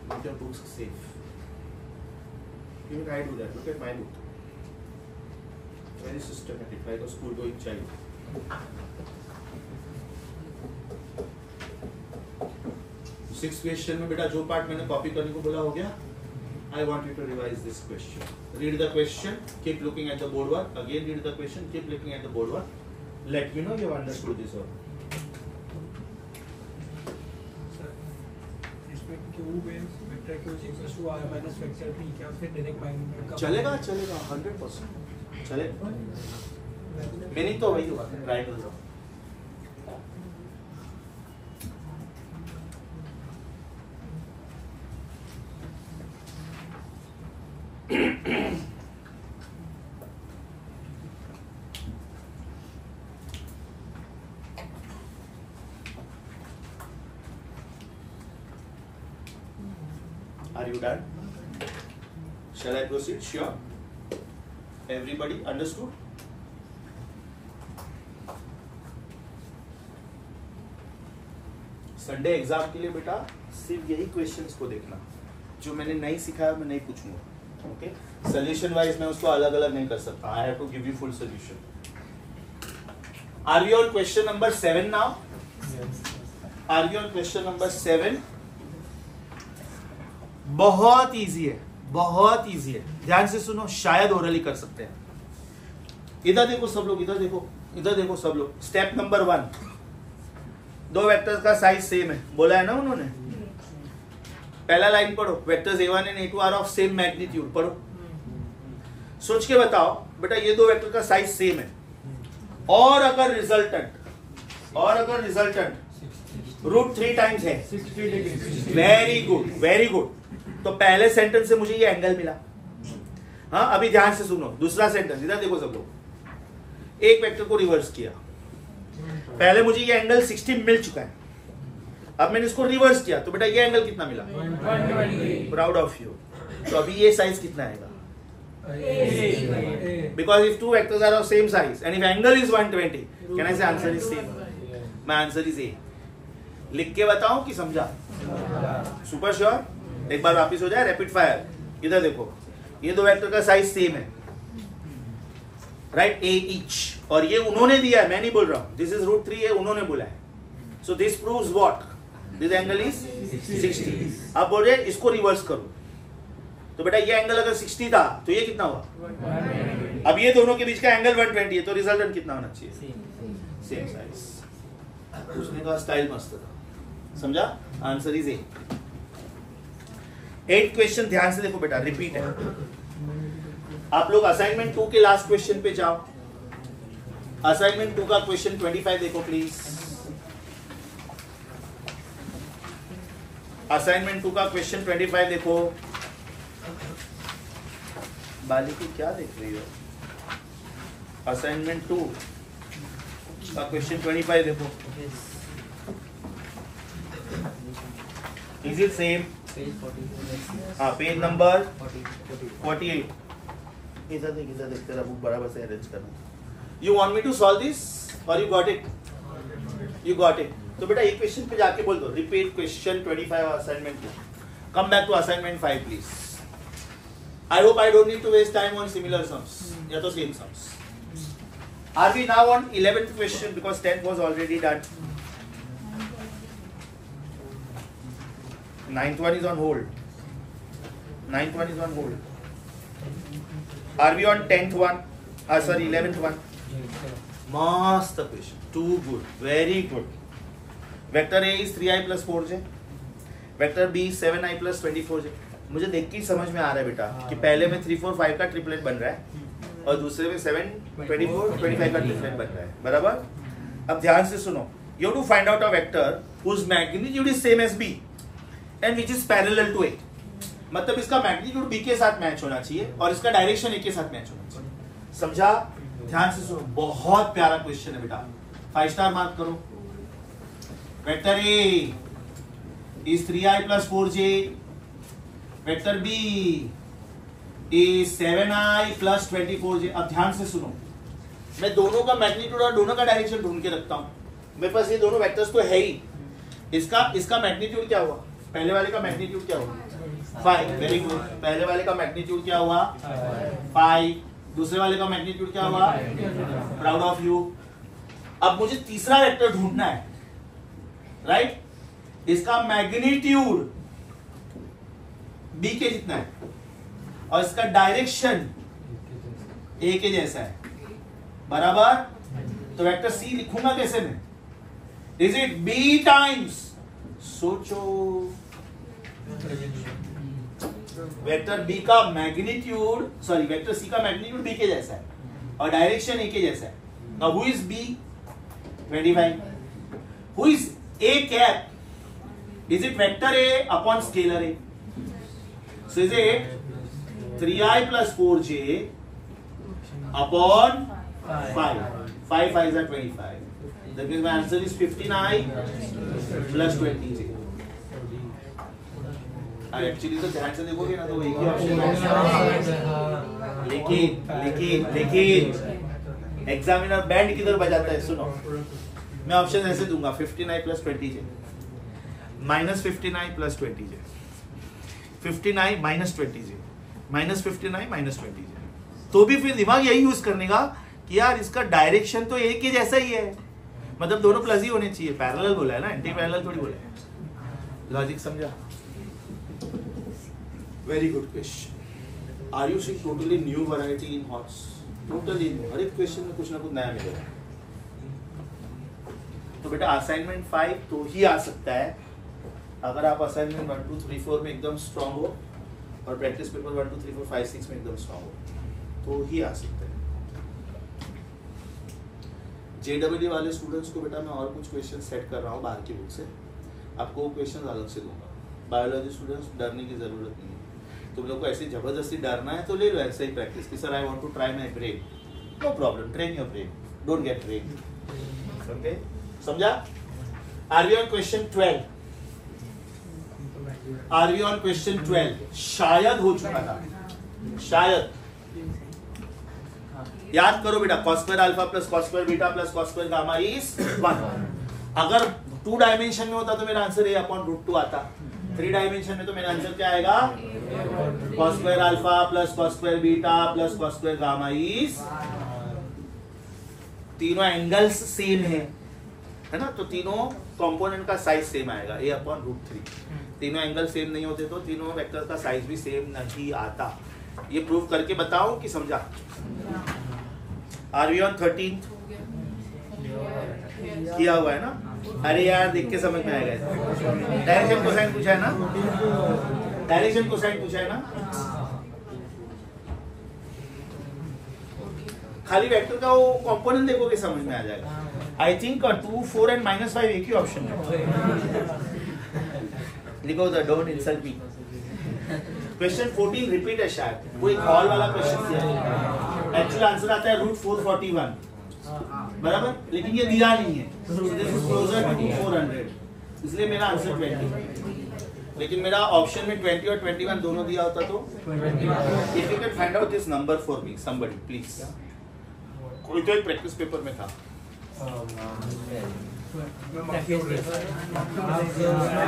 keep your books safe. Even I do that. Look at my book. Very systematic, like a school-going child. Sixth question में बेटा जो पार्ट मैंने कॉपी करने को बोला हो गया। I want you to revise this question. Read the question. Keep looking at the board work. Again, read the question. Keep looking at the board work. Let me know you have understood this one. चलेगा 100% चलेगा। Meaning तो वही हुआ, triangle का। Are you done? Shall I proceed? Sure. Everybody understood? Sunday exam के लिए बेटा सिर्फ यही क्वेश्चंस को देखना, जो मैंने नहीं सिखाया मैं नहीं पूछूंगा। ओके, सोल्यूशन वाइज मैं उसको अलग अलग नहीं कर सकता। I have to give you full solution. Are you on question number 7 now? Are you on question number 7? बहुत इजी है, बहुत इजी है। ध्यान से सुनो, शायद ओरली कर सकते हैं। इधर देखो सब लोग, इधर देखो, इधर देखो सब लोग। स्टेप नंबर 1, दो वेक्टर्स का साइज सेम है, बोला है ना उन्होंने। पहला लाइन पढ़ो, vectors a1 and a2 are of same magnitude. पढ़ो, सोच के बताओ बेटा, ये दो वेक्टर का साइज सेम है, और अगर रिजल्टेंट √3 टाइम्स है। Very good, very good. तो पहले सेंटेंस से मुझे ये एंगल मिला। हाँ, अभी ध्यान से सुनो, दूसरा सेंटेंस, इधर देखो सब लोग। एक वेक्टर को रिवर्स किया, पहले मुझे ये एंगल 60 मिल चुका है, अब मैंने इसको रिवर्स किया तो बेटा ये एंगल कितना मिला? 120। Of you. तो अभी ये साइज कितना आएगा? Because if two vectors are of same size and if angle is 120, can I say answer is same? My answer is A. लिख के बताऊं कि समझा? Super sure? एक बार वापिस हो जाए, रैपिड फायर। इधर देखो, ये दो वेक्टर का साइज सेम है, राइट, ए ईच, और ये उन्होंने दिया है, मैं नहीं बोल रहा हूं। दिस इज √3 है, उन्होंने बोला है। So this proves what? This angle is 60। अब बोल रहे इसको रिवर्स करो, तो बेटा ये एंगल अगर 60 था तो ये कितना हुआ? 120। अब ये दोनों के बीच का एंगल 120 है, तो रिजल्टेंट कितना होना चाहिए? Same size. पूछने का स्टाइल मस्त था, समझा? Answer is A. 8 क्वेश्चन ध्यान से देखो बेटा, रिपीट है। आप लोग असाइनमेंट 2 के लास्ट क्वेश्चन पे जाओ। असाइनमेंट 2 का क्वेश्चन 25 देखो प्लीज। असाइनमेंट 2 का क्वेश्चन 25 देखो। बालिकी क्या देख रही हो? असाइनमेंट 2 का क्वेश्चन 25 देखो। Is it same? पेज 44 हाँ, पेज नंबर 48। इधर देख तेरा बुक बराबर से अरेंज करना। You want me to solve this और you got it? You got it. तो बेटा एक क्वेश्चन पे जाके बोल दो, repeat question 25 assignment 2। Come back to assignment 5 please. I hope I don't need to waste time on similar sums या तो same sums. Are we now on 11th question because 10th was already done. 9th one is on hold. 9th one is on hold. Are we on 10th one? Sorry, 11th one. Mast question. Too good. Very good. Vector A is 3i plus 4j. Vector B is 7i plus 24j. मुझे देख के ही समझ में आ रहा है बेटा कि पहले में 3 4 5 का ट्रिपलेट बन रहा है और दूसरे में 7 24 25 का ट्रिपलेट बन रहा है। बराबर? अब ध्यान से सुनो। You have to find out a vector whose magnitude is same as B and which is parallel to A. मतलब इसका मैग्नीट्यूड B के साथ मैच होना चाहिए और इसका डायरेक्शन A के साथ मैच होना चाहिए। समझा? ध्यान से सुनो, बहुत प्यारा क्वेश्चन है बेटा। 5 स्टार मार्क करो। Vector A is 3i plus 4j. Vector B is 7i plus 24j। अब ध्यान से सुनो, मैं दोनों का मैग्नीट्यूड और दोनों का डायरेक्शन ढूंढ के रखता हूं। मेरे पास ये दोनों वेक्टर्स तो है ही। इसका मैग्नीट्यूड क्या हुआ? पहले वाले का मैग्नीट्यूड क्या हुआ? 5। Very good. पहले वाले का मैग्नीट्यूड क्या हुआ? 5। दूसरे वाले का मैग्नीट्यूड क्या हुआ? Proud of you. अब मुझे तीसरा वेक्टर ढूंढना है, राइट? इसका मैग्नीट्यूड B के जितना है और इसका डायरेक्शन A के जैसा है। बराबर? तो वेक्टर C लिखूंगा कैसे मैं? इज इट B टाइम्स, सोचो, वेक्टर B का मैग्नीट्यूड, सॉरी वेक्टर C का मैग्नीट्यूड B के जैसा है और डायरेक्शन A के जैसा है। Now who is B? 25। Who is A cap? Is it vector A upon scalar A? So is it 3i plus 4j upon 5. 5 5s are 25. That means my answer is 15i plus 20j. Actually तो ध्यान से देखोगे ना तो एक ही option है। लेकिन examiner band किधर बजाता है? सुनो, मैं ऑप्शन ऐसे दूंगा, 15i plus 20j, minus 15i plus 20j, 15i minus 20j, minus 15i minus 20j। तो भी फिर दिमाग यही यूज करने का कि यार इसका डायरेक्शन तो एक ही जैसा ही है, मतलब दोनों प्लस ही होने चाहिए। पैरेलल बोला है ना, एंटी पैरेलल थोड़ी बोला है। लॉजिक समझा? Very good question. Are you seeing totally new variety in HOTS? Totally new, हर एक क्वेश्चन में कुछ ना कुछ नया मिलेगा। तो बेटा असाइनमेंट 5 तो ही आ सकता है अगर आप असाइनमेंट 1 2 3 4 में एकदम स्ट्रांग हो और प्रैक्टिस पेपर 1 2 3 4 5 6 में एकदम स्ट्रांग हो, तो ही आ सकते हैं। JEE वाले स्टूडेंट्स को बेटा मैं और कुछ क्वेश्चन सेट कर रहा हूँ बाहर की बुक से, आपको वो क्वेश्चन अलग से दूंगा। बायोलॉजी स्टूडेंट्स डरने की जरूरत नहीं है। तुम लोग को ऐसे जबरदस्ती डरना है तो ले लो ऐसे ही प्रैक्टिस की, sir I want to try my brain. No problem, train your brain, don't get train. Okay, समझा? Are we on question 12? Are we on question 12? शायद हो चुका था, शायद। याद करो बेटा, cos square alpha plus cos square beta plus cos square gamma is 1। अगर 2 डायमेंशन में होता तो मेरा आंसर a अपॉन √2 आता। 3 डायमेंशन में तो मेरा आंसर क्या आएगा? cos square alpha plus cos square beta plus cos square gamma is, तीनों एंगल्स सेम है ना, तो तीनों कंपोनेंट का साइज सेम आएगा, a अपॉन √3। तीनों एंगल सेम नहीं होते तो तीनों वेक्टर का साइज भी सेम नहीं आता। ये प्रूव करके बताओ कि समझा? Are we on 13th? किया हुआ है ना? अरे यार देख के समझ में आएगा। डायरेक्शन कोसाइन पूछा है ना? डायरेक्शन कोसाइन पूछा है ना? खाली वेक्टर का वो कंपोनेंट देखोगे समझ में आ जाएगा। आई थिंक 2 4 एंड -5 एक ही ऑप्शन है। लिखो उधर, don't insult me. Question 14 repeat है शायद, कोई हॉल वाला क्वेश्चन दिया है। एक्चुअल आंसर आता है √441 बराबर, लेकिन ये दिया नहीं है, दिस इज क्लोजर टू 400, इसलिए मेरा आंसर 20। लेकिन मेरा ऑप्शन में 20 और 21 दोनों दिया होता तो if you can find out this number for me somebody please. कोई तो एक प्रैक्टिस पेपर में था।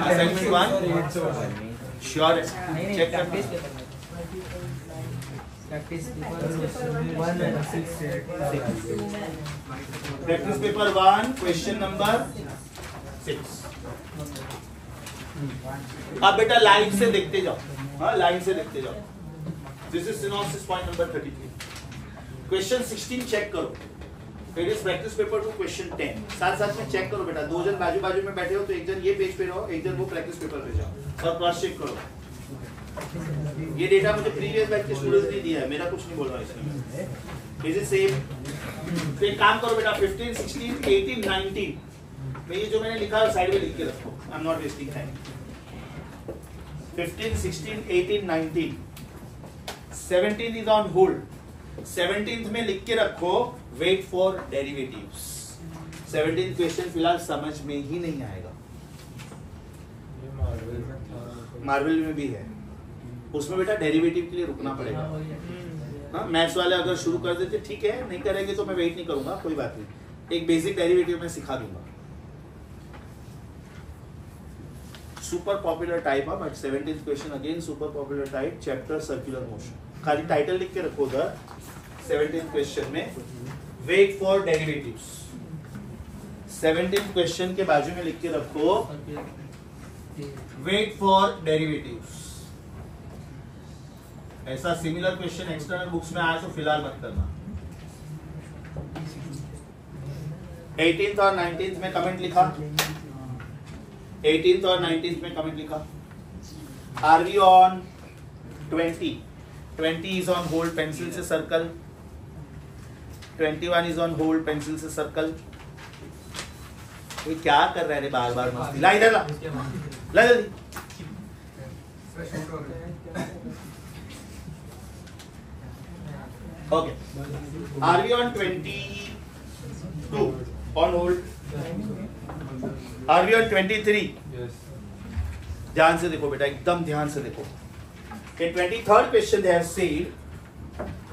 असाइनमेंट 1 श्योर है, चेक कर प्रैक्टिस पेपर 1 क्वेश्चन नंबर 6। अब बेटा लाइन से देखते जाओ, हाँ लाइन से देखते जाओ। This is synopsis point number 33। Question 16 check करो, it is practice paper 2 question 10। साथ साथ में चेक करो बेटा, दो जन बाजू बाजू में बैठे हो तो एक जन ये पेज पे रहो, एक जन वो प्रैक्टिस पेपर पे जाओ और क्रॉस चेक करो। ये डेटा मुझे प्रीवियस बैच के स्टूडेंट्स ने दिया है, मेरा कुछ नहीं बोल रहा इसमें। Is it same? तो एक काम करो बेटा, 15, 16, 18, 19 में ये जो मैंने लिखा है साइड में लिख के रखो, I am not wasting time. 15, 16, 18, 19, 17 is on hold. 17th में लिख के रखो wait for derivatives. 17th question फिलहाल समझ में ही नहीं आएगा, मार्वल में भी है, उसमें बेटा डेरिवेटिव के लिए रुकना पड़ेगा। हाँ मैथ्स वाले अगर शुरू कर देते ठीक है, नहीं करेंगे तो मैं वेट नहीं करूंगा, कोई बात नहीं। एक बेसिक डेरिवेटिव में सिखा दूंगा। सुपर पॉपुलर टाइप है, but 17th question again super popular type, chapter circular motion. खाली टाइटल लिख के रखो उधर 17th क्वेश्चन में, wait for derivatives. 17th question के बाजू में लिख के रखो वेट फॉर डेरिवेटिव्स। ऐसा सिमिलर क्वेश्चन एक्सटर्नल बुक्स में आया तो फिलहाल मत करना। 18th और 19th में कमेंट लिखा, 18th और 19th में कमेंट लिखा। Are we on 20? 20 is on hold, pencil से सर्कल। 21 इज ऑन होल्ड, पेंसिल से सर्कल। ये क्या कर रहा है रे बार बार मस्ती? ला इधर, ला जल्दी। Okay. Are we on 22 on hold? Are we on 23? Yes. ध्यान से देखो बेटा, एकदम ध्यान से देखो। In 23rd question they have said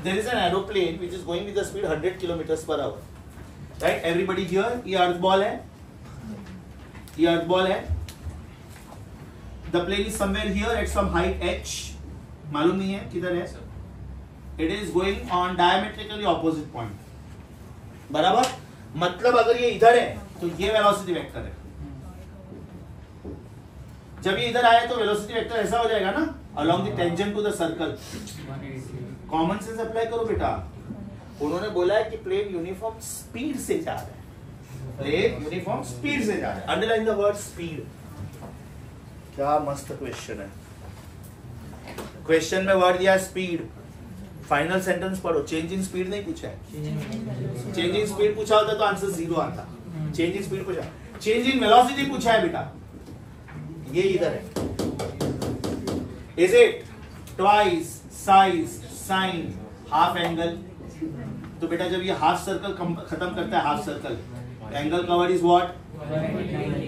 there is an aeroplane which is going with the speed 100 kilometers per hour. Right? Everybody here, ये अर्थ ball है, ये अर्थ बॉल है। The plane is somewhere here at some height h, मालूम नहीं है किधर है। It is going on diametrically opposite point. बराबर, मतलब अगर ये इधर है तो ये वेलोसिटी वेक्टर है। जब ये इधर आए तो वेलोसिटी वेक्टर ऐसा हो जाएगा ना, along the tangent to the circle. Common sense apply करो बेटा। उन्होंने बोला है कि प्लेन यूनिफॉर्म स्पीड से जा रहा है, प्लेन यूनिफॉर्म स्पीड से जा रहा है। Underline the word speed. क्या मस्त क्वेश्चन है। क्वेश्चन में वर्ड दिया स्पीड, फाइनल सेंटेंस पढ़ो। चेंज इन स्पीड नहीं पूछा है, चेंज इन स्पीड पूछा होता तो आंसर 0 आता। चेंज इन स्पीड पूछा, चेंज इन वेलोसिटी पूछा है बेटा, ये इधर है। Is it twice, size, sine, half angle? तो बेटा जब ये हाफ सर्कल खत्म करता है, half circle, angle cover is what?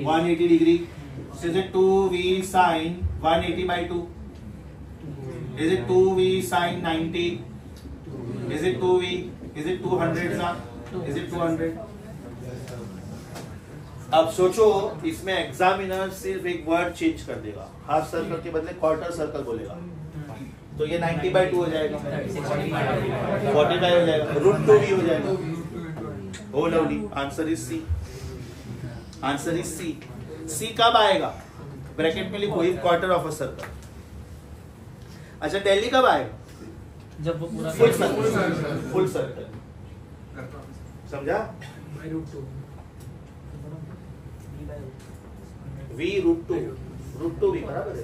180 degree. Is it 2v sin 180/2? Is it 2v sin 90? Is it 2v? Is it 200 सा? Is it 200? अब सोचो, इसमें एग्जामिनर सिर्फ एक वर्ड चेंज कर देगा, हाफ सर्कल के बदले क्वार्टर सर्कल बोलेगा, तो ये 90/2 हो जाएगा, 45 हो जाएगा, √2v हो जाएगा। Oh lovely, answer is C. Answer is C. C कब आएगा? ब्रैकेट में लिखो if quarter of a circle. अच्छा दिल्ली कब आएगा? जब वो पूरा फुल सर्कल, फुल सर्कल। समझा? v √2v बराबर है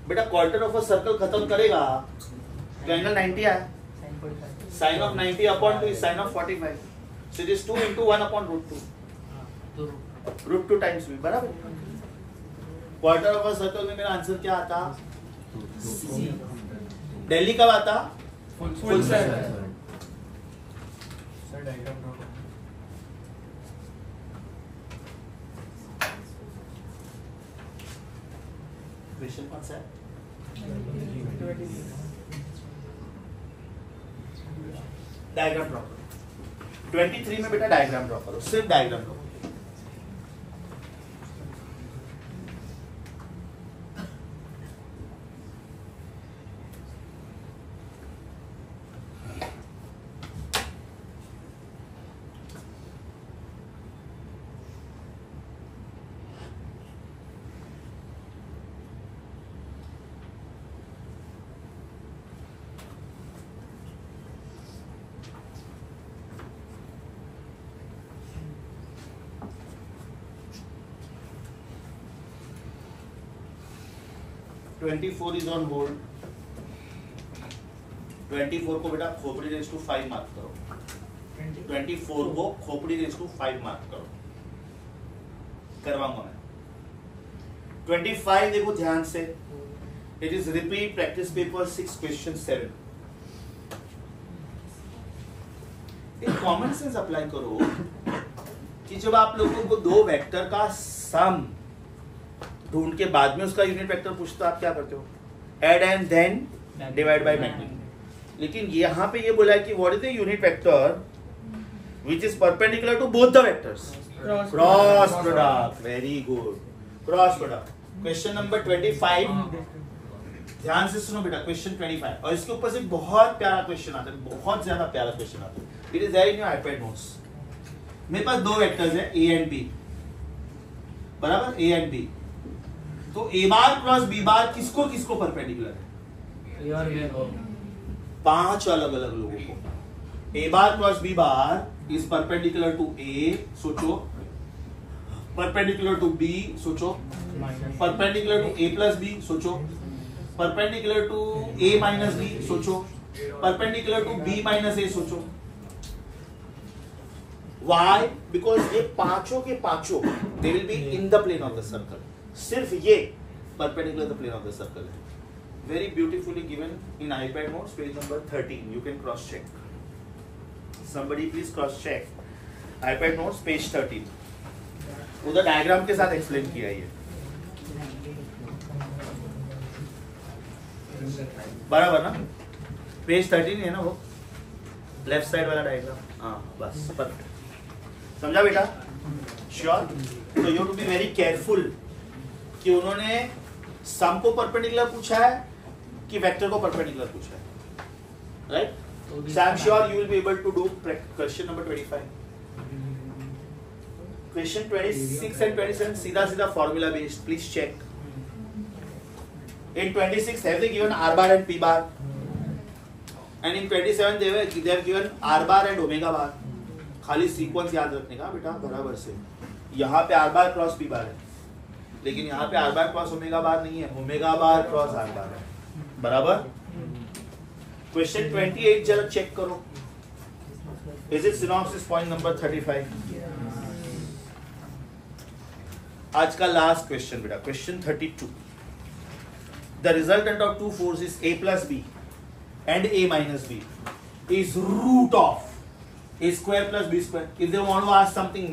बेटा। क्वार्टर ऑफ अ सर्कल खत्म करेगा तो एंगल 90 आया, sine of 90 upon 2 is sine of 45, so this 2 × 1 upon √2, √2 times v बराबर। क्वार्टर ऑफ अ सर्कल में मेरा आंसर क्या आता? दिल्ली कब आता? Full circle. Sir diagram draw करो। क्वेश्चन कौन सा है? डायग्राम ड्रॉ करो। 23 में बेटा डायग्राम ड्रॉ करो, सिर्फ डायग्राम ड्रॉ करो। "24 is on hold। 24 को बेटा खोपड़ी रेज टू 5 मार्क करो। 24 को खोपड़ी रेज टू 5 मार्क करो। करवाऊंगा मैं। 25 देखो ध्यान से। It is repeat practice paper 6 question 7। एक कॉमन सेंस अप्लाई करो कि जब आप लोगों को दो वेक्टर का सम ढूंढ के बाद में उसका यूनिट वेक्टर पूछता, आप क्या करते हो? Add and then divide by magnitude. लेकिन यहाँ पे ये बोला है कि what is the unit vector which is perpendicular to both the vectors? Cross product. Very good, cross product. Question number 25 ध्यान से सुनो बेटा। क्वेश्चन 25 और इसके ऊपर से बहुत प्यारा क्वेश्चन आता है, बहुत ज्यादा प्यारा क्वेश्चन आता है। It is there in your iPad notes. मेरे पास दो वेक्टर्स है ए एंड बी, बराबर? A and B. तो ए बार क्रॉस बी बार किसको किसको परपेंडिकुलर है? 5 अलग अलग लोगों को। A bar cross B bar is perpendicular to A, सोचो। परपेंडिकुलर टू बी, सोचो। Perpendicular to A plus B, सोचो। Perpendicular to A minus B, सोचो। Perpendicular to B minus A, सोचो। Why? Because ये पांचों के पांचों they will be in the plane of the circle। सिर्फ ये perpendicular the plane of the circle है। Very beautifully given in iPad notes, page number 13। You can cross check। Somebody please cross check iPad notes, page 13। उधर diagram के साथ explain किया ये, बराबर ना? पेज 13 है ना वो, लेफ्ट साइड वाला डायग्राम। हाँ बस, परफेक्ट। समझा बेटा? श्योर? तो you to be very careful कि उन्होंने सम को परपेंडिकुलर पूछा है कि वेक्टर को परपेंडिकुलर पूछा है, right? So I'm sure you will be able to do question number 25. Question 26 and 27 सीधा formula based. Please check. In 26 have they given r bar and p bar, and in 27 they have given r bar and omega bar. खाली sequence याद रखने का बेटा बराबर से। यहाँ पे r बार क्रॉस p बार है, लेकिन यहाँ पे r बार क्रॉस ओमेगा बार नहीं है, ओमेगा बार क्रॉस r बार है, बराबर? क्वेश्चन 28 जरा चेक करो। Is it synopsis point number 35? आज का लास्ट क्वेश्चन बेटा, question 32। The resultant of two forces a plus b and a minus b is root of a square plus b square. If they want to ask something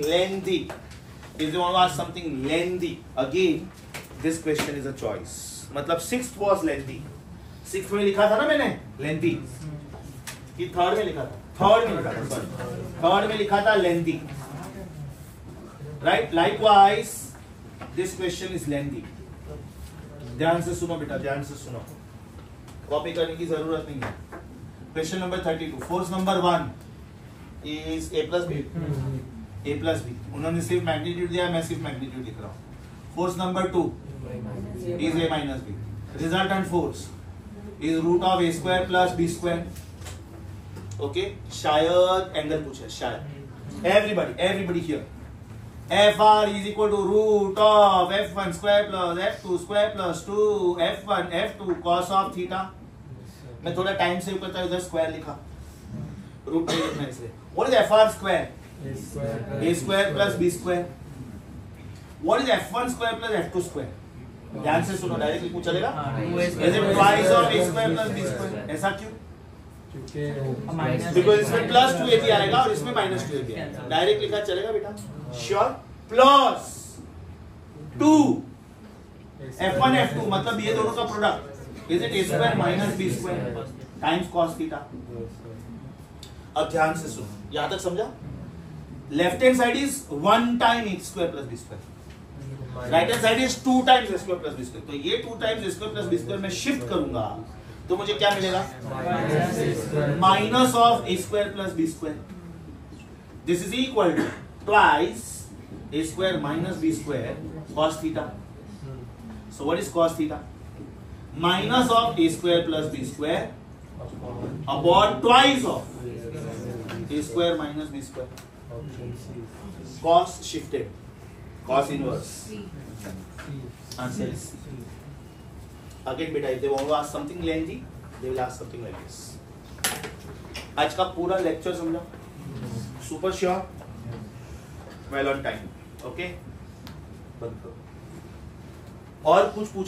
lengthy, again this question is a choice। मतलब 6th was lengthy। 6th में लिखा था ना मैंने lengthy, कि 3rd में लिखा था? 3rd में लिखा था, सॉरी 3rd में लिखा था lengthy, right? Likewise this question is lengthy। ध्यान से सुनो बेटा, ध्यान से सुनो, कॉपी करने की जरूरत नहीं है। Question number 32, force number 1 is a plus b, a plus b। उन्होंने सिर्फ मैग्नीट्यूड दिया, मैं सिर्फ मैग्नीट्यूड लिख रहा हूँ। Force number 2 is a minus b। Resultant force is root of a square plus b square। Okay, शायद एंगल पूछे, शायद। everybody here, fr is equal to root of f1 square plus f2 square plus 2 f1 f2 cos of theta। मैं थोड़ा time save करता हूँ, उधर square लिखा, root नहीं लिखना इसलिए। What is fr square? a square plus b square। What is f1 square plus f2 square? ध्यान से सुनो, डायरेक्ट लिखूं चलेगा? हाँ, Is it twice of a square plus b square? ऐसा क्यों? क्योंकि बिकॉज इसमें प्लस 2ab आएगा और इसमें माइनस 2ab आएगा। डायरेक्ट लिखा चलेगा बेटा? श्योर? प्लस 2 f1 f2 मतलब ये दोनों का product is it a square minus b square times cos theta. अब ध्यान से सुनो, यहां तक समझा? Left hand side is 1 time a square plus b square, right hand side is 2 times a square plus b square। तो ये 2 times a square plus b square में शिफ्ट करूंगा तो मुझे क्या मिलेगा? Minus of a square plus b square। This is equal to twice a square minus b square cos theta। So what is cos theta? Minus of a square plus b square upon twice of a square minus b square। Cos shifted, cos inverse। Answer is C। Again beta, if they want to ask something lengthy, they will ask something like this। आज का पूरा lecture समझा? Super sure? Well on time. Okay, बंद करो। और कुछ पूछ